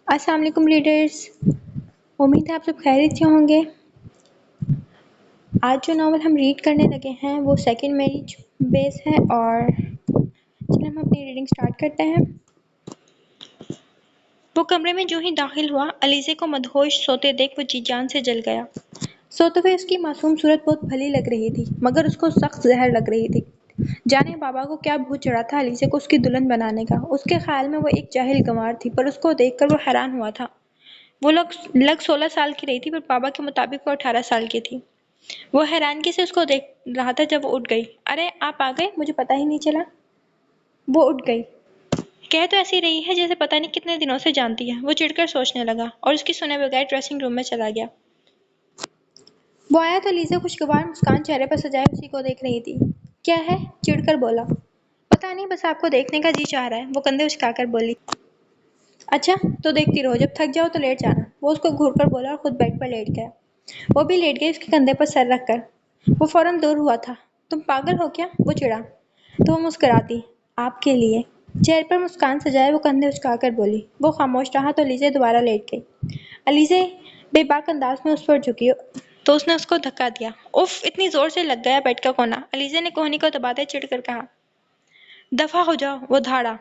السلام علیکم لیڈرز، امید ہے آپ سب خیریت سے ہوں گے۔ آج جو ناول ہم ریڈ کرنے لگے ہیں وہ سیکنڈ میریج بیس ہے، اور چلیں ہم اپنی ریڈنگ سٹارٹ کرتے ہیں۔ وہ کمرے میں جو ہی داخل ہوا، علیزے کو مدہوش سوتے دیکھ وہ جی جان سے جل گیا۔ سوتے ہوئے اس کی معصوم صورت بہت بھلی لگ رہی تھی، مگر اس کو سخت زہر لگ رہی تھی۔ جانے بابا کو کیا بھوت چڑھا تھا علیزے کو اس کی دلہن بنانے کا۔ اس کے خیال میں وہ ایک جاہل گنوار تھی، پر اس کو دیکھ کر وہ حیران ہوا تھا۔ وہ لگ 16 سال کی رہی تھی، پر بابا کے مطابق وہ 18 سال کی تھی۔ وہ حیرانگی سے اس کو دیکھ رہا تھا جب وہ اٹھ گئی۔ ارے آپ آ گئے، مجھے پتہ ہی نہیں چلا۔ وہ اٹھ گئی۔ کہہ تو ایسی رہی ہے جیسے پتہ نہیں کتنے دنوں سے جانتی ہے، وہ چڑھ کر سوچنے لگا، اور اس کی سنے بغیر ڈریسنگ روم میں چلا گیا۔ وہ آیا تو علیزہ خوشگوار مسکان چہرے پر سجائے اسی کو دیکھ رہی تھی۔ کیا ہے؟ چڑھ کر بولا۔ پتہ نہیں، بس آپ کو دیکھنے کا جی چاہ رہا ہے، وہ کندھے اچکا کر بولی۔ اچھا تو دیکھتی رہو، جب تھک جاؤ تو لیٹ جانا، وہ اس کو گھور کر بولا اور خود بیڈ پر لیٹ گیا۔ وہ بھی لیٹ گئی اس کے کندھے پر سر رکھ کر۔ وہ فوراً دور ہوا تھا۔ تم پاگل ہو کیا؟ وہ چڑھا۔ تو وہ مسکراتی۔ آپ کے لیے۔ چہرے پر مسکان سجائے وہ کندھے اچکا کر بولی۔ وہ خاموش رہا تو علیزہ دوبارہ لیٹ گئی۔ علیزہ بے باک انداز میں اس پر جھکی تو اس نے اس کو دھکا دیا۔ اف، اتنی زور سے لگ گیا بیڈ کا کونا، علیزہ نے کوہنی کو دباتے چڑھ کر کہا۔ دفعہ ہو جاؤ، وہ دھاڑا۔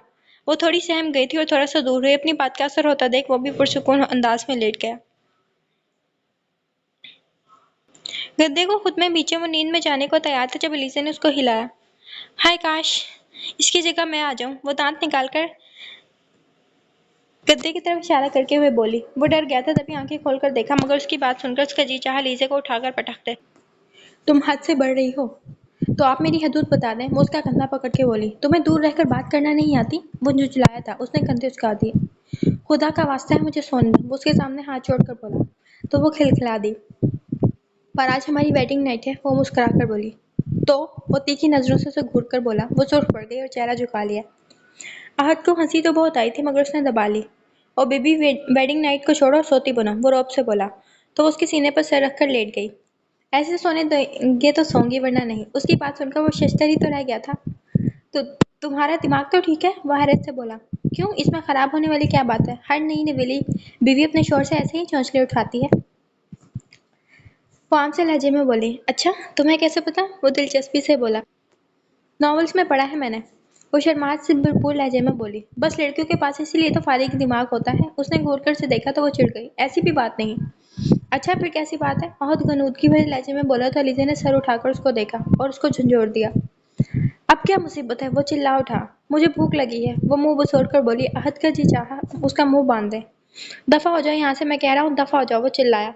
وہ تھوڑی سہم گئی تھی اور تھوڑا سا دور ہوئی، اپنی بات کا اثر ہوتا دیکھ وہ بھی پرسکون انداز میں لیٹ گیا۔ گدے کو خود میں بیچے وہ نیند میں جانے کو تیار تھا جب علیزہ نے اس کو ہلایا۔ ہائے کاش اس کی جگہ میں آ جاؤں، وہ دانت نکال کر گدے کی طرف اشارہ کر کے ہوئے بولی۔ وہ ڈر گیا تھا تبھی آنکھیں کھول کر دیکھا، مگر اس کی بات سن کر اس کا جی چاہا علیزہ کو اٹھا کر پٹک دے۔ تم حد سے بڑھ رہی ہو، تو آپ میری حدود بتا دیں، وہ اس کا کندھا پکڑ کے بولی۔ تمہیں دور رہ کر بات کرنا نہیں آتی؟ وہ جھنجھلایا تھا، اس نے کندھے اچکا دیے۔ خدا کا واسطہ ہے مجھے سونے دو، وہ اس کے سامنے ہاتھ جوڑ کر بولا۔ تو وہ کھلکھلا دی۔ پر آج ہماری ویڈنگ نائٹ ہے، وہ مسکرا کر بولی۔ تو وہ تیکھی نظروں سے اسے گھور کر بولا۔ وہ سرخ پڑ گئی اور چہرہ جھکا لیا۔ احد کو ہنسی تو بہت آئی تھی مگر اس نے دبا لی۔ او بی بی، ویڈنگ نائٹ کو چھوڑو اور سوتی بنو، وہ رعب سے بولا۔ تو وہ اس کے سینے پر سر رکھ کر لیٹ گئی۔ ایسے سونے دیں گے تو سوں گی ورنہ نہیں۔ اس کی بات سن کر وہ ششدر ہی تو رہ گیا تھا۔ تو تمہارا دماغ تو ٹھیک ہے؟ وہ حیرت سے بولا۔ کیوں، اس میں خراب ہونے والی کیا بات ہے؟ ہر نئی نویلی بیوی اپنے شوہر سے ایسے ہی چونچلے اٹھاتی ہے۔ وہ عام سے لہجے میں بولی۔ اچھا تمہیں کیسے پتا؟ وہ دلچسپی سے بولا۔ ناولز میں پڑھا ہے میں نے، وہ شرماہٹ سے بھرپور لہجے میں بولی۔ بس لڑکیوں کے پاس اسی لیے تو فارغ دماغ ہوتا ہے۔ اس نے گھور کر اسے دیکھا تو وہ چڑ گئی۔ ایسی بھی بات نہیں۔ اچھا پھر کیسی بات ہے؟ بہت غنودگی بھرے لہجے میں بولا تو علیزہ نے سر اٹھا کر اس کو دیکھا اور اس کو جھنجھوڑ دیا۔ اب کیا مصیبت ہے؟ وہ چلا اٹھا۔ مجھے بھوک لگی ہے، وہ منہ بسوڑ کر بولی۔ احد کا جی چاہا اس کا منہ باندھ دے۔ دفعہ ہو جاؤ یہاں سے، میں کہہ رہا ہوں دفعہ ہو جاؤ، وہ چلایا۔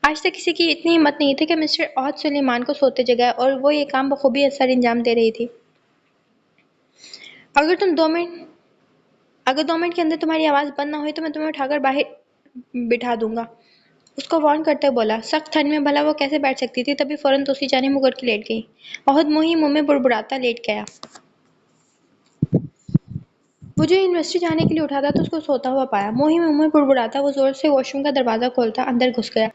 آج تک کسی کی اتنی ہمت نہیں تھی کہ مسٹر احد سلیمان کو سوتے جگائے، اور وہ یہ کام بخوبی سر انجام دے رہی تھی۔ اگر 2 منٹ کے اندر تمہاری آواز بند نہ ہوئی تو میں تمہیں اٹھا کر باہر بٹھا دوں گا، اس کو وارن کرتے بولا۔ سخت ٹھنڈ میں بھلا وہ کیسے بیٹھ سکتی تھی؟ تبھی فوراً دوسری جانب منہ کر کے لیٹ گئی۔ احد منہ میں بڑبڑاتا لیٹ گیا۔ وہ جو یونیورسٹی جانے کے لیے اٹھا تھا تو اس کو سوتا ہوا پایا۔ منہ میں بڑبڑاتا وہ زور سے واش روم کا دروازہ کھولتا اندر گھس گیا۔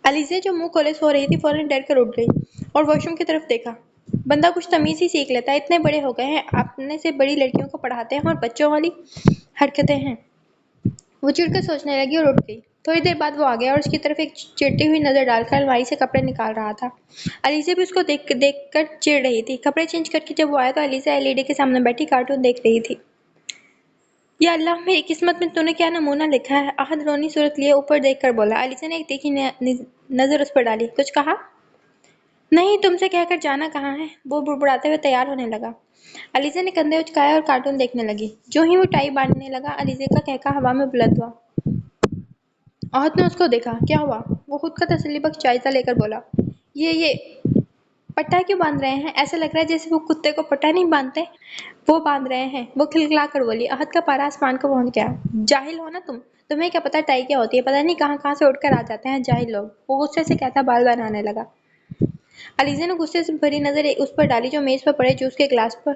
علیزہ جو منہ کھولے سو رہی تھی فوراً ڈر کر اٹھ گئی اور واش روم کی طرف دیکھا۔ بندہ کچھ تمیز ہی سیکھ لیتا ہے، اتنے بڑے ہو گئے ہیں، اپنے سے بڑی لڑکیوں کو پڑھاتے ہیں اور بچوں والی حرکتیں ہیں۔ وہ چڑ کر سوچنے لگی اور اٹھ گئی۔ تھوڑی دیر بعد وہ آ گیا اور اس کی طرف ایک چڑتی ہوئی نظر ڈال کر الماری سے کپڑے نکال رہا تھا۔ علیزہ بھی اس کو دیکھ کر چڑ رہی تھی۔ کپڑے چینج کر کے جب وہ آیا تو علیزہ ایل ای ڈی کے سامنے بیٹھی کارٹون دیکھ رہی تھی۔ یا اللہ، میری قسمت میں تو نے کیا نمونہ لکھا ہے؟ احد رونی صورت لیے اوپر دیکھ کر بولا۔ علیزہ نے ایک تیکھی نظر اس پر ڈالی۔ کچھ کہا؟ نہیں، تم سے کہہ کر جانا کہاں ہے؟ وہ بڑبڑاتے ہوئے تیار ہونے لگا۔ علیزہ نے کندھے اچکائے اور کارٹون دیکھنے لگی۔ جو ہی وہ ٹائی باندھنے لگا علیزہ کا کہکہ ہوا میں بلند ہوا۔ احد نے اس کو دیکھا۔ کیا ہوا؟ وہ خود کا تسلی بخش جائزہ لے کر بولا۔ یہ پٹا کیوں باندھ رہے ہیں؟ ایسا لگ رہا ہے جیسے وہ کتے کو پٹا نہیں باندھتے، وہ باندھ رہے ہیں، وہ کھلکھلا کر بولی۔ احد کا پارا آسمان کو پہنچ گیا۔ جاہل ہو نا تم، تمہیں کیا پتا ٹائی کیا ہوتی ہے؟ پتہ نہیں کہاں سے اٹھ کر آ جاتے ہیں جاہل لوگ، وہ غصے سے کہتا بال بنانے لگا۔ علیزہ نے غصے سے بھری نظر اس پر ڈالی جو میز پر پڑے جوس کے گلاس پر۔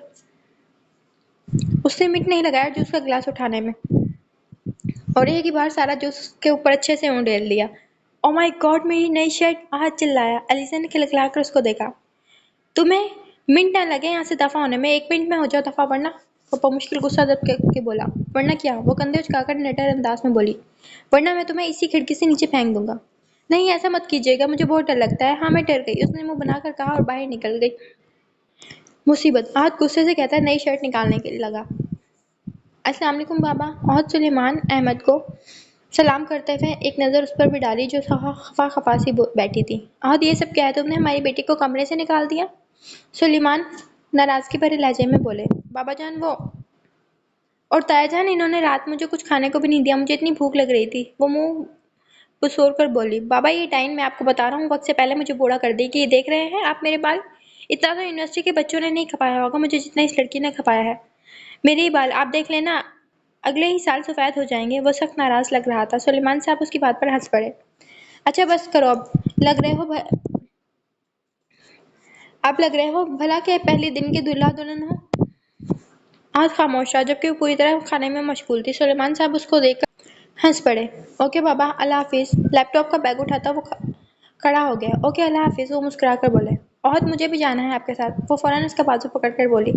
اس نے منٹ نہیں لگایا جوس کا گلاس اٹھانے میں، اور ایک ہی بار سارا جوس کے اوپر اچھے سے اونڈیل دیا۔ او مائی گاڈ، میری نئی شرٹ! احد چلایا۔ علیزہ نے کھلکھلا کر اس کو دیکھا۔ تمہیں منٹ نہ لگے یہاں سے دفعہ ہونے میں، 1 منٹ میں ہو جاؤ دفعہ ورنہ، وہ بمشکل غصہ دب کے بولا۔ ورنہ کیا؟ وہ کندھے اچکا کر نڈر انداز میں بولی۔ ورنہ میں تمہیں اسی کھڑکی سے نیچے پھینک دوں گا۔ نہیں ایسا مت کیجیے گا، مجھے بہت ڈر لگتا ہے۔ ہاں میں ڈر گئی، اس نے منہ بنا کر کہا اور باہر نکل گئی۔ مصیبت! احد غصے سے کہتا ہے نئی شرٹ نکالنے کے لگا۔ السلام علیکم بابا۔ احد سلیمان احمد کو سلام کرتے ہوئے ایک نظر اس پر بھی ڈالی جو خفا خفا سی بیٹھی تھی۔ احد یہ سب کیا ہے؟ تم نے ہماری بیٹی کو کمرے سے نکال دیا؟ سلیمان ناراضگی بھرے لہجے میں بولے۔ بابا جان وہ اور تایا جان انہوں نے رات مجھے کچھ کھانے کو بھی نہیں دیا، مجھے اتنی بھوک لگ رہی تھی۔ وہ منہ بسور کر بولی۔ بابا یہ ڈائن میں آپ کو بتا رہا ہوں وقت سے پہلے مجھے بوڑھا کر دی کہ یہ دیکھ رہے ہیں آپ میرے بال؟ اتنا تو یونیورسٹی کے بچوں نے نہیں کھپایا ہوگا مجھے جتنا اس لڑکی نے کھپایا ہے۔ میرے ہی بال آپ دیکھ لینا اگلے ہی سال سفید ہو جائیں گے۔ وہ سخت ناراض لگ رہا تھا۔ سلیمان صاحب اس کی بات پر ہنس پڑے۔ اچھا بس کرو اب لگ رہے ہو بھلا کہ پہلے دن کے دلہا دلہن ہو۔ آج خاموش رہا جبکہ وہ پوری طرح کھانے میں مشغول تھی۔ سلیمان صاحب اس کو دیکھ کر ہنس پڑے۔ اوکے بابا اللہ حافظ۔ لیپ ٹاپ کا بیگ اٹھاتا وہ کھڑا ہو گیا۔ اوکے اللہ حافظ، وہ مسکرا کر بولے۔ احد مجھے بھی جانا ہے آپ کے ساتھ۔ وہ فوراً اس کا بازو پکڑ کر بولی۔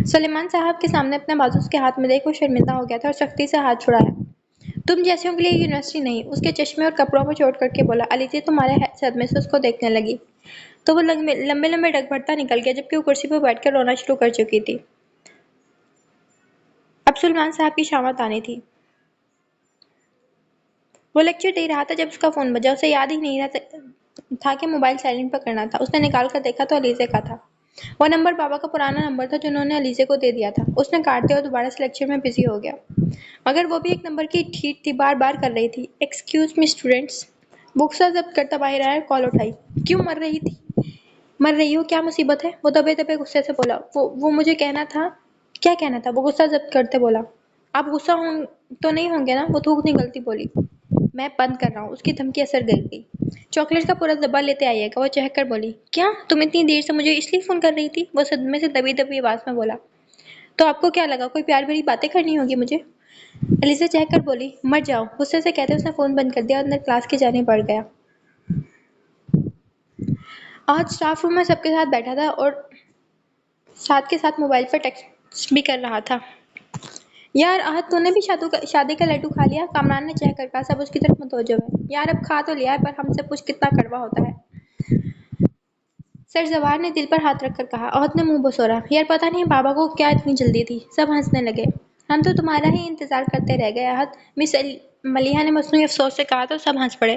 سلیمان صاحب کے سامنے اپنا بازو اس کے ہاتھ میں دیکھ وہ شرمندہ ہو گیا تھا اور سختی سے ہاتھ چھڑایا۔ تم جیسوں کے لیے یونیورسٹی نہیں۔ اس کے چشمے اور کپڑوں پر چوٹ کر کے بولا۔ علیزی تمہارے صدمے سے اس کو دیکھنے لگی تو وہ لمبے لمبے ڈگ بھرتا نکل گیا جبکہ وہ کرسی پر بیٹھ کر رونا شروع کر چکی تھی۔ اب سلیمان صاحب کی شامت آنی تھی۔ وہ لیکچر دے رہا تھا جب اس کا فون بجا۔ اسے یاد ہی نہیں رہا تھا کہ موبائل سائلنٹ پر کرنا تھا۔ اس نے نکال کر دیکھا تو علیزے کا تھا۔ وہ نمبر بابا کا پرانا نمبر تھا جو انہوں نے علیزے کو دے دیا تھا۔ اس نے کاٹ دیا اور دوبارہ سے لیکچر میں بزی ہو گیا، مگر وہ بھی ایک نمبر کی ٹھیٹ تھی، بار بار کر رہی تھی۔ Excuse me students. بکسہ ضبط کرتا باہر آیا اور کال اٹھائی۔ کیوں مر رہی ہو؟ کیا مصیبت ہے؟ وہ دبے دبے غصے سے بولا۔ وہ مجھے کہنا تھا۔ کیا کہنا تھا؟ وہ غصہ ضبط کرتے بولا۔ آپ غصہ تو نہیں ہوں گے نا؟ وہ تھوک نکلتی بولی۔ میں بند کر رہا ہوں۔ اس کی دھمکی اثر گئی۔ چاکلیٹ کا پورا ڈبہ لیتے آئیے گا۔ وہ چہک کر بولی۔ کیا تم اتنی دیر سے مجھے اس لیے فون کر رہی تھی؟ وہ صدمے سے دبی دبی آواز میں بولا۔ تو آپ کو کیا لگا کوئی پیار بھری باتیں کرنی ہوگی مجھے؟ علیزہ چہک کر بولی۔ مر جاؤ۔ غصے سے کہتے اس نے فون بند کر دیا اور اندر کلاس کی جانب بڑھ گیا۔ آج اسٹاف روم میں سب کے ساتھ بیٹھا تھا اور ساتھ کے ساتھ موبائل پر ٹیکسٹ بھی کر رہا تھا۔ یار احد تو نے بھی شادی کا لڈو کھا لیا؟ کامران نے چہک کر کہا۔ سب اس کی طرف متوجہ ہوئے۔ یار اب کھا تو لیا ہے پر ہم سے پوچھ کتنا کڑوا ہوتا ہے؟ سرزوار نے دل پر ہاتھ رکھ کر کہا۔ احد نے منہ بسورا۔ یار پتہ نہیں بابا کو کیا اتنی جلدی تھی۔ سب ہنسنے لگے۔ ہم تو تمہارا ہی انتظار کرتے رہ گئے احد، مس ملیحہ نے مصنوعی افسوس سے کہا تو سب ہنس پڑے۔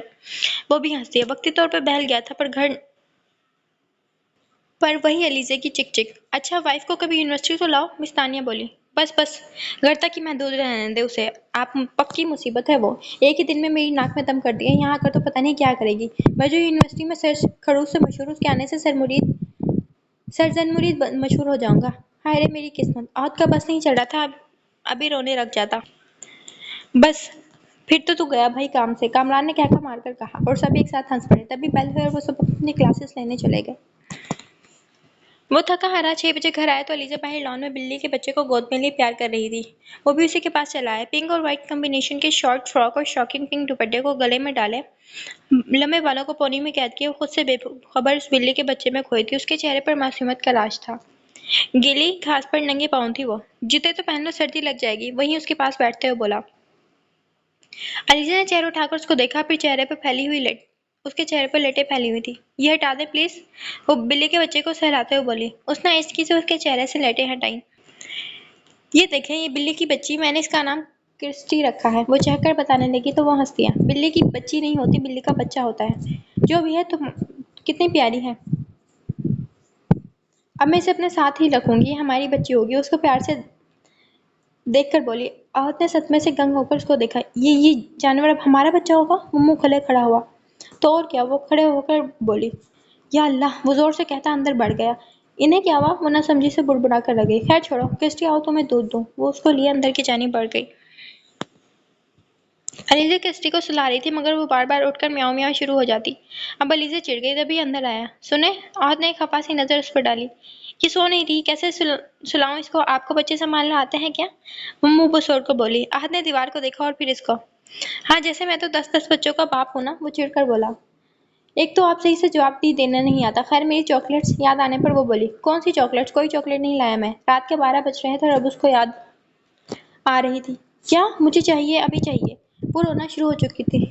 وہ بھی ہنس دیا۔ وقتی طور پر بہل گیا تھا پر وہی علیزے کی چک چک۔ اچھا وائف کو کبھی یونیورسٹی تو لاؤ، مس تانیہ بولی۔ بس گھر تک ہی محدود رہنے دے اسے، آپ پکی مصیبت ہے وہ۔ ایک ہی دن میں میری ناک میں دم کر دیا، یہاں آ کر تو پتہ نہیں کیا کرے گی۔ میں جو یونیورسٹی میں سر خروش سے مشہور، اس کے آنے سے سرزن مرید مشہور ہو جاؤں گا۔ ہائے رے میری قسمت! احد کا بس نہیں چل رہا تھا، ابھی رونے لگ جاتا۔ بس پھر تو گیا بھائی کام سے، کامران نے کہہ مار کر کہا اور سب ایک ساتھ ہنس پڑے۔ تبھی بیل ہوئی اور وہ سب اپنی کلاسز لینے چلے گئے۔ وہ تھکا ہارا 6 بجے گھر آیا تو علیزہ باہر لان میں بلی کے بچے کو گود میں لیے پیار کر رہی تھی۔ وہ بھی اسی کے پاس چلا آیا۔ پنک اور وائٹ کمبینیشن کے شارٹ فراک اور شاکنگ پنک دوپٹے کو گلے میں ڈالے، لمبے بالوں کو پونی میں قید کیے، وہ خود سے بے خبر اس بلی کے بچے میں کھوئی تھی۔ اس کے چہرے پر معصومیت کا راج تھا۔ گیلی گھاس پر ننگے پاؤں تھی وہ۔ جوتے تو پہن لو، سردی لگ جائے گی، وہیں اس کے پاس بیٹھتے ہوئے بولا۔ علیزہ نے چہرہ اٹھا کر اس کو دیکھا، پھر اس کے چہرے پر لیٹیں پھیلی ہوئی تھی۔ یہ ہٹا دیں پلیز، وہ بلی کے بچے کو سہلاتے ہوئے بولی۔ اس نے آہستگی سے اس کے چہرے سے لیٹیں ہٹائیں۔ یہ دیکھیں یہ بلی کی بچی، میں نے اس کا نام کرسٹی رکھا ہے، وہ چہک کر بتانے لگی تو وہ ہنس دیا۔ بلی کی بچی نہیں ہوتی، بلی کا بچہ ہوتا ہے۔ جو بھی ہے تم کتنی پیاری ہے۔ اب میں اسے اپنے ساتھ ہی رکھوں گی، یہ ہماری بچی ہوگی، اس کو پیار سے دیکھ کر بولی۔ احد نے صدمے سے گنگ ہو کر اس کو دیکھا۔ یہ جانور اب ہمارا بچہ ہوگا؟ وہ منہ کھلے کھڑا ہوا۔ تو اور کیا، وہ کھڑے ہو کر بولی۔ یا اللہ، وہ زور سے کہتا اندر بڑھ گیا۔ انہیں کیا ہوا؟ وہ نہ سمجھی سے بڑبڑا کر لگی۔ خیر چھوڑو، کرسٹی آؤ تو میں دودھ دوں۔ وہ اس کو لیے اندر کی جانب بڑھ گئی۔ علیزہ کرسٹی کو سلا رہی تھی مگر وہ بار بار اٹھ کر میاؤں میاؤں شروع ہو جاتی۔ اب علیزہ چڑ گئی، تبھی اندر آیا۔ سنیں، احد نے ایک خفا سی نظر اس پر ڈالی۔ یہ سو نہیں رہی، کیسے سلاؤں اس کو؟ آپ کو بچے سنبھالنا آتے ہیں کیا؟ وہ منہ بسوڑ کر بولی۔ احد نے دیوار کو دیکھا اور پھر اس کو۔ ہاں جیسے میں تو 10 بچوں کا باپ ہوں نا، وہ چڑ کر بولا۔ ایک تو آپ صحیح سے جواب بھی دینا نہیں آتا۔ خیر میری چاکلیٹس، یاد آنے پر وہ بولی۔ کون سی چاکلیٹس؟ کوئی چاکلیٹ نہیں لایا میں، رات کے 12 بج رہے تھے اور اب اس کو یاد آ رہی تھی۔ کیا؟ مجھے چاہیے، ابھی چاہیے۔ وہ رونا شروع ہو چکی تھی۔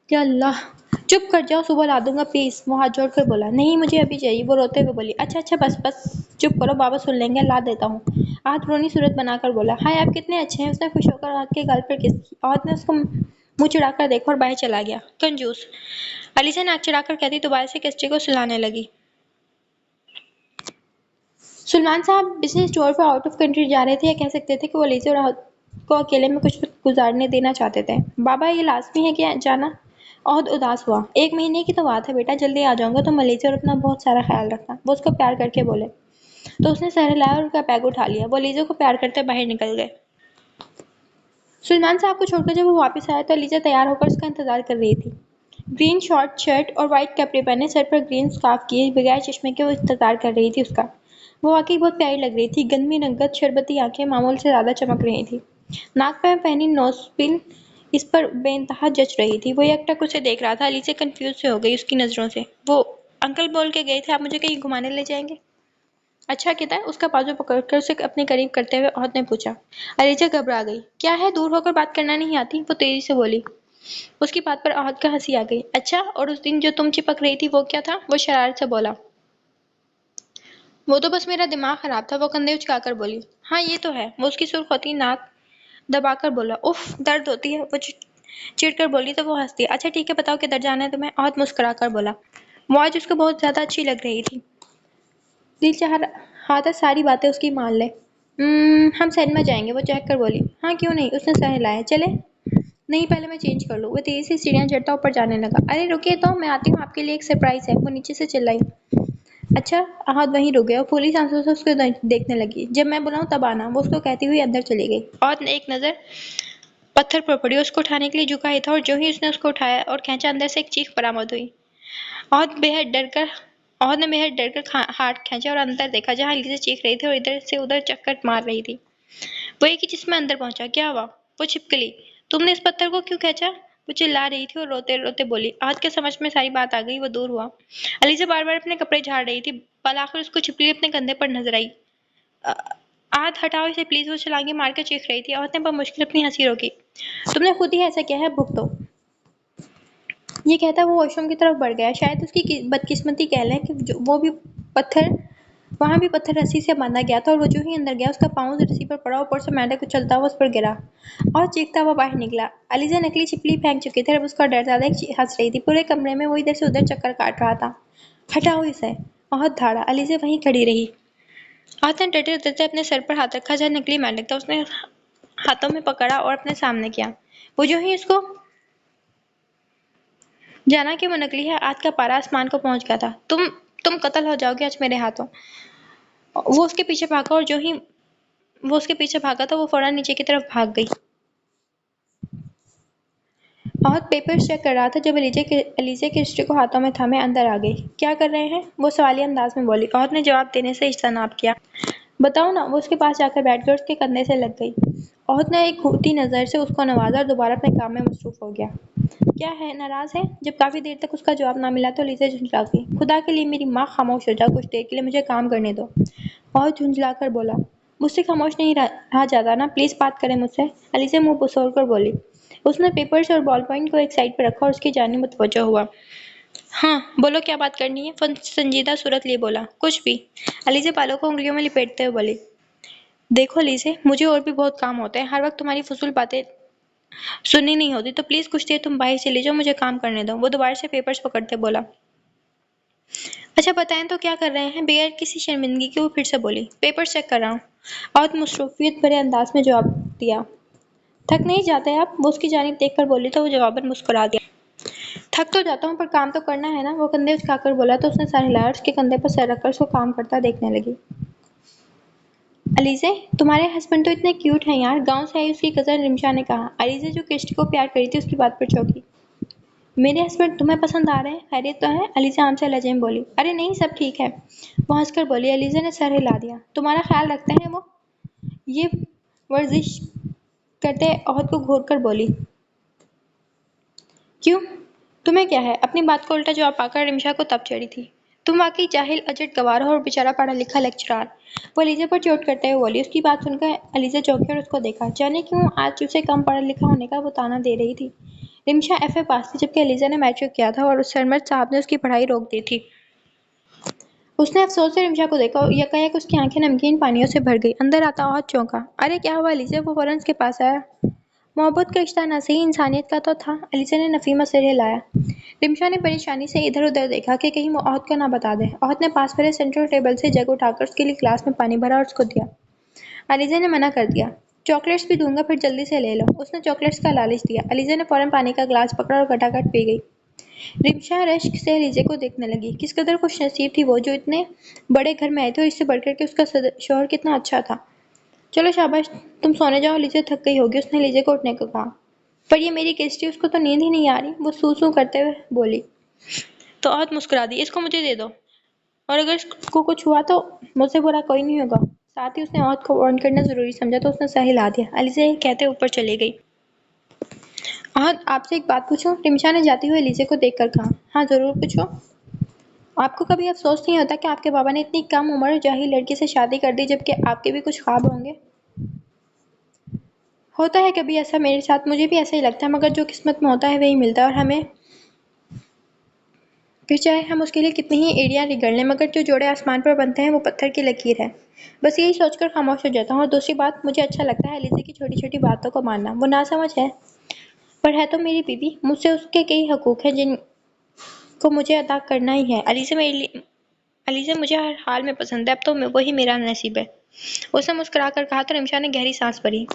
یا اللہ! چپ کر جاؤ، صبح لا دوں گا پلیز، وہ ہاتھ جوڑ کر بولا۔ نہیں مجھے ابھی چاہیے، وہ روتے ہوئے بولی۔ اچھا اچھا بس بس چپ کرو، بابا سن لیں گے، لا دیتا ہوں۔ آہت رونی صورت بنا کر بولا۔ ہائے آپ کتنے اچھے ہیں، اس نے خوش ہو کر آہت کے گال پر کس کی۔ آہت نے اس کو منہ چڑھا کر دیکھا اور باہر چلا گیا۔ کنجوس! علیزہ ناک چڑھا کر کہتی دوبارہ سے کرسٹی کو سلانے لگی۔ سلمان صاحب business tour per out of country جا رہے تھے، یا کہہ سکتے تھے کہ وہ علیزہ اور آہت کو اکیلے میں کچھ وقت گزارنے دینا چاہتے تھے۔ بابا یہ لازمی ہے کہ جانا؟ عہد اداس ہوا۔ 1 مہینے کی تو بات ہے بیٹا، جلدی آ جاؤں گا، تم علیزہ اور اپنا بہت سارا خیال رکھنا، وہ اس کو پیار کر کے بولے۔ تو اس نے سر ہلایا اور ان کا بیگ اٹھا لیا۔ وہ علیزہ کو پیار کرتے باہر نکل گئے۔ سلمان صاحب کو چھوڑ کر جب وہ واپس آیا تو علیزہ تیار ہو کر اس کا انتظار کر رہی تھی۔ گرین شارٹ شرٹ اور وائٹ کپڑے پہنے، سر پر گرین سکارف کیے بغیر چشمے کے وہ انتظار کر رہی تھی اس کا۔ وہ واقعی بہت پیاری لگ رہی تھی، گندمی رنگت، شربتی آنکھیں معمول سے زیادہ چمک رہی تھی۔ ناک پر پہنی نوز پن اس پر بے انتہا جچ رہی تھی۔ وہ یک ٹک اسے دیکھ رہا تھا۔ علیزہ کنفیوز سے ہو گئی اس کی نظروں سے۔ وہ انکل بول کے گئے تھے آپ مجھے کہیں گھمانے لے جائیں گے؟ اچھا کہتا ہے؟ اس کا بازو پکڑ کر اسے اپنے قریب کرتے ہوئے عہد نے پوچھا۔ علیزہ گھبرا گئی۔ کیا ہے، دور ہو کر بات کرنا نہیں آتی؟ وہ تیزی سے بولی۔ اس کی بات پر عہد کا ہنسی آ گئی۔ اچھا، اور اس دن جو تم چپک رہی تھی وہ کیا تھا؟ وہ شرارت سے بولا۔ وہ تو بس میرا دماغ خراب تھا، وہ کندھے اچکا کر بولی۔ ہاں یہ تو ہے، وہ اس کی سرخ ہوتی ناک دبا کر بولا۔ اف، درد ہوتی ہے، وہ چڑ کر بولی تو وہ ہنس دیا۔ اچھا ٹھیک ہے، بتاؤ کدھر جانا ہے تمہیں؟ عہد مسکرا کر بولا۔ وہ آج اس کو بہت زیادہ اچھی لگ رہی تھی۔ دل چاہ رہا تھا ساری باتیں اس کی مان لے۔ ہم سینما جائیں گے، وہ چہک کر بولی۔ ہاں کیوں نہیں، اس نے سر ہلایا۔ چلے؟ نہیں پہلے میں چینج کر لوں۔ وہ تیزی سے سیڑھیاں چڑھتا اوپر جانے لگا۔ ارے رکیے تو، میں آتی ہوں، آپ کے لیے ایک سرپرائز ہے، وہ نیچے سے چلائی۔ اچھا، عہد وہیں رک گیا اور پھولی سانسوں سے اس کو دیکھنے لگی۔ جب میں بلاؤں تب آنا، وہ اس کو کہتی ہوئی اندر چلی گئی۔ عہد نے ایک نظر پتھر پر پڑی، اس کو اٹھانے کے لیے جھکا ہی تھا اور جو ہی اس نے اس کو اٹھایا اور کھینچا اندر سے ایک چیخ برآمد ہوئی۔ عہد نے بے حد ڈر کر ہاتھ کھینچا اور اندر دیکھا جہاں علیزہ چیخ رہی تھی اور ادھر سے ادھر چکر مار رہی تھی۔ وہ ایک ہی جس میں اندر پہنچا۔ کیا ہوا؟ وہ چھپکلی۔ تم نے اس پتھر کو کیوں کھینچا؟ وہ چلا رہی تھی اور روتے روتے بولی۔ عہد کے سمجھ میں ساری بات آ گئی، وہ دور ہوا۔ علیزہ بار بار اپنے کپڑے جھاڑ رہی تھی، بالآخر اس کو چھپکلی اپنے کندھے پر نظر آئی۔ عہد ہٹاؤ اسے پلیز، وہ چھلانگیں مار کر چیخ رہی تھی۔ عہد نے بمشکل اپنی ہنسی روکی۔ تم نے خود ہی ایسا کیا ہے، بھگتو۔ یہ کہتا وہ واش روم کی طرف بڑھ گیا۔ شاید اس کی بدقسمتی کہہ لیں کہ وہاں بھی پتھر رسی سے باندھا گیا تھا اور وہ جو ہی اندر گیا اس کا پاؤں رسی پر پڑا، اوپر سے مینڈک اچھلتا ہوا اس پر گرا اور چیختا ہوا باہر نکلا۔ علیزہ نکلی چھپکلی پھینک چکی تھی اور اب اس کا ڈر زیادہ ہنس رہی تھی۔ پورے کمرے میں وہ ادھر سے ادھر چکر کاٹ رہا تھا۔ ہٹاؤ اسے، عہد دھاڑا۔ علیزہ وہیں کھڑی رہی۔ عہد نے ڈرتے ڈرتے اپنے سر پر ہاتھ رکھا جہاں نکلی مینڈک تھا، اس نے ہاتھوں میں پکڑا اور اپنے سامنے کیا۔ وہ جو ہی اس کو جانا کہ وہ نکلی ہے، عہد کا پارا آسمان کو پہنچ گیا تھا۔ تم قتل ہو جاؤ گے آج میرے ہاتھوں۔ وہ اس کے پیچھے بھاگا اور جو ہی وہ اس کے پیچھے بھاگا تو وہ فوراً نیچے کی طرف بھاگ گئی۔ عہد پیپرز چیک کر رہا تھا جب علیزہ کرسٹی کو ہاتھوں میں تھامے اندر آ گئی۔ کیا کر رہے ہیں؟ وہ سوالیہ انداز میں بولی۔ عہد نے جواب دینے سے اجتناب کیا۔ بتاؤ نا، وہ اس کے پاس جا کر بیٹھ گئی اور اس کے کندھے سے لگ گئی۔ عہد نے ایک گھورتی نظر سے اس کو نوازا اور دوبارہ اپنے کام میں مصروف ہو گیا۔ کیا ہے، ناراض ہے؟ جب کافی دیر تک اس کا جواب نہ ملا تو علیزہ جھنجھلا گئی۔ خدا کے لیے میری ماں، خاموش ہو جاؤ، کچھ دیر کے لیے مجھے کام کرنے دو۔ عہد جھنجھلا کر بولا۔ مجھ سے خاموش نہیں رہا جاتا نا، پلیز بات کریں مجھ سے۔ علیزہ منہ بسور کر بولی۔ اس نے پیپرز اور بال پوائنٹ کو ایک سائڈ پر رکھا اور اس کی جانب متوجہ ہوا۔ ہاں بولو، کیا بات کرنی ہے؟ وہ سنجیدہ صورت لیے بولا۔ کچھ بھی۔ علیزہ بالوں کو انگلیوں میں لپیٹتے ہوئے بولی۔ دیکھو علیزہ، مجھے اور بھی بہت کام ہوتے ہیں، ہر وقت تمہاری فضول باتیں سننی نہیں ہوتی، تو پلیز کچھ دیر تم باہر چلی جاؤ، مجھے کام کرنے دو۔ وہ دوبارہ سے پیپرز پکڑتے بولا۔ اچھا بتائیں تو کیا کر رہے ہیں؟ بغیر کسی شرمندگی کے وہ پھر سے بولی۔ پیپرز چیک کر رہا ہوں، عہد مصروفیت بھرے انداز میں جواب دیا۔ تھک نہیں جاتے آپ؟ وہ اس کی جانب دیکھ کر بولی تو وہ جواباً مسکرا دیا۔ تھک تو جاتا ہوں پر کام تو کرنا ہے نا، وہ کندھے اچکا کر بولا تو اس نے سر ہلایا اور اس کے کندھے پر سر رکھ کر اس کو کام کرتا دیکھنے لگی۔ علیزہ، تمہارے ہسبینڈ تو اتنے کیوٹ ہیں یار، گاؤں سے آئی اس کی کزن رمشا نے کہا۔ علیزہ جو کرسٹی کو پیار کری تھی اس کی بات پر چونکی۔ میرے ہسبینڈ تمہیں پسند آ رہے ہیں؟ خیریت تو ہے؟ علیزہ عام سے لہجے میں بولی۔ ارے نہیں، سب ٹھیک ہے، وہ ہنس کر بولی۔ علیزہ نے سر ہلا دیا۔ تمہارا خیال رکھتے ہیں وہ؟ یہ ورزش کرتے عہد کو گھور کر بولی۔ کیوں؟ تمہیں کیا ہے؟ اپنی بات کو الٹا جواب پا کر رمشا کو تپ چڑھی تھی۔ تم واقعی جاہل اجٹ گوار ہو اور بیچارہ پڑھا لکھا لیکچرار۔ وہ علیزہ پر چوٹ کرتے ہوئے بولی۔ اس کی بات سن کر علیزہ چونکی اور اس کو دیکھا۔ جانے کیوں آج اسے کم پڑھا لکھا ہونے کا وہ طعنہ دے رہی تھی۔ رمشا ایف اے پاس تھی جبکہ علیزہ نے میٹرک کیا تھا اور اس سرمد صاحب نے اس کی پڑھائی روک دی تھی۔ اس نے افسوس سے رمشا کو دیکھا اور یکایک اس کی آنکھیں نمکین پانیوں سے بھر گئی۔ اندر آتا عہد چونکا۔ ارے کیا ہوا علیزہ؟ وہ فوراً اس کے پاس آیا۔ محبت کا رشتہ نہ صحیح انسانیت کا تو تھا۔ علیزہ نے نفیمہ سر ہلایا۔ رمشا نے پریشانی سے ادھر ادھر دیکھا کہ کہیں وہ عہد کو نہ بتا دے۔ عہد نے پاس پڑے سینٹرل ٹیبل سے جگ اٹھا کر اس کے لیے گلاس میں پانی بھرا اور اس کو دیا۔ علیزہ نے منع کر دیا۔ چاکلیٹس بھی دوں گا پھر جلدی سے لے لو۔ اس نے چاکلیٹس کا لالچ دیا۔ علیزہ نے فوراً پانی کا گلاس پکڑا اور گٹاگٹ پی گئی۔ رمشا رشک سے علیزہ کو دیکھنے لگی۔ کس قدر خوش نصیب تھی وہ جو اتنے بڑے گھر میں آئی تھی اور اس سے بڑھ کر کے اس کا شوہر کتنا اچھا تھا۔ چلو شاباش تم سونے جاؤ، علیزہ تھک گئی ہوگی۔ اس نے علیزہ کو اٹھنے کو کہا۔ پر یہ میری کیسٹی، اس کو تو نیند ہی نہیں آ رہی، وہ سو سو کرتے ہوئے بولی۔ تو عہد مسکرا دی۔ اس کو مجھے دے دو اور اگر اس کو کچھ ہوا تو مجھ سے برا کوئی نہیں ہوگا۔ ساتھ ہی اس نے عہد کو وارن کرنا ضروری سمجھا تو اس نے سر ہلا دیا۔ علیزہ یہ کہتے اوپر چلی گئی۔ عہد آپ سے ایک بات پوچھوں؟ رمشا نے جاتے ہوئے علیزہ کو دیکھ کر کہا۔ ہاں ضرور پوچھو۔ آپ کو کبھی افسوس نہیں ہوتا کہ آپ کے بابا نے اتنی کم عمر جاہل لڑکی سے شادی کر دی جبکہ آپ کے بھی کچھ خواب ہوں گے؟ ہوتا ہے کبھی ایسا میرے ساتھ، مجھے بھی ایسا ہی لگتا ہے، مگر جو قسمت میں ہوتا ہے وہی ملتا ہے اور ہمیں پھر چاہے ہم اس کے لیے کتنی ہی ایڑیاں رگڑ لیں مگر جو جوڑے آسمان پر بنتے ہیں وہ پتھر کی لکیر ہے۔ بس یہی سوچ کر خاموش ہو جاتا ہوں۔ اور دوسری بات، مجھے اچھا لگتا ہے علیزہ کی چھوٹی چھوٹی باتوں کو ماننا۔ وہ ناسمجھ ہے پر ہے تو میری بیوی، مجھ سے اس کے کئی حقوق ہیں جن کو مجھے ادا کرنا ہی ہے۔ علیزہ مجھے ہر حال میں پسند ہے، اب تو وہی میرا نصیب ہے۔ اس نے مسکرا کر کہا تو رمشا نے گہری سانس بھری۔